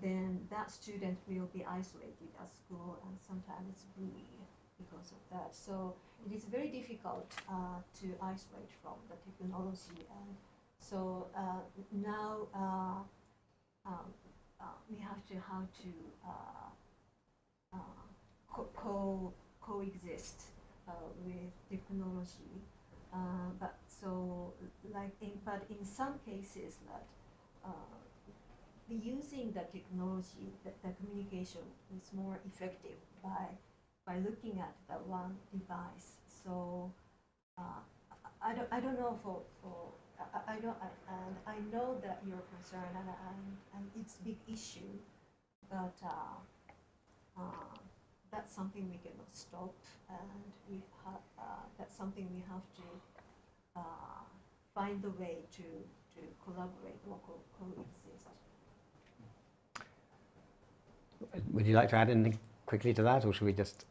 then that student will be isolated at school and sometimes it's bullied because of that. So it is very difficult to isolate from the technology. And so now we have to coexist with technology. But in some cases that using the technology, the communication is more effective by looking at the one device. So I don't know I know that you're concerned and it's a big issue, but that's something we cannot stop, and that's something we have to find a way to collaborate or coexist. Would you like to add anything quickly to that, or should we just?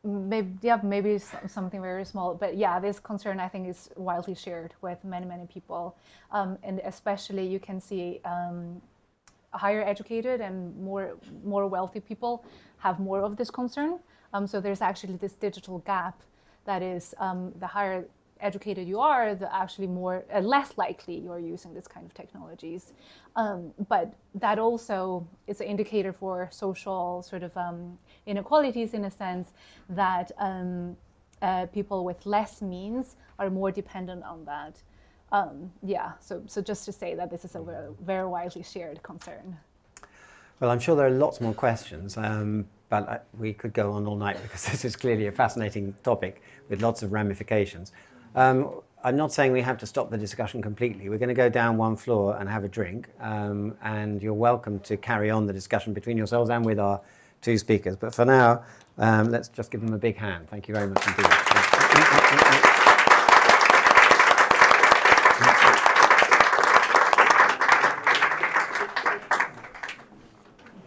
Maybe something very small, but yeah, this concern I think is widely shared with many people, and especially you can see higher educated and more wealthy people have more of this concern. So there's actually this digital gap that is the higher educated you are, the actually less likely you're using this kind of technologies. But that also is an indicator for social sort of inequalities, in a sense that people with less means are more dependent on that. So just to say that this is a very widely shared concern. Well, I'm sure there are lots more questions, but we could go on all night because this is clearly a fascinating topic with lots of ramifications. I'm not saying we have to stop the discussion completely. We're going to go down one floor and have a drink, and you're welcome to carry on the discussion between yourselves and with our two speakers. But for now, let's just give them a big hand. Thank you very much indeed.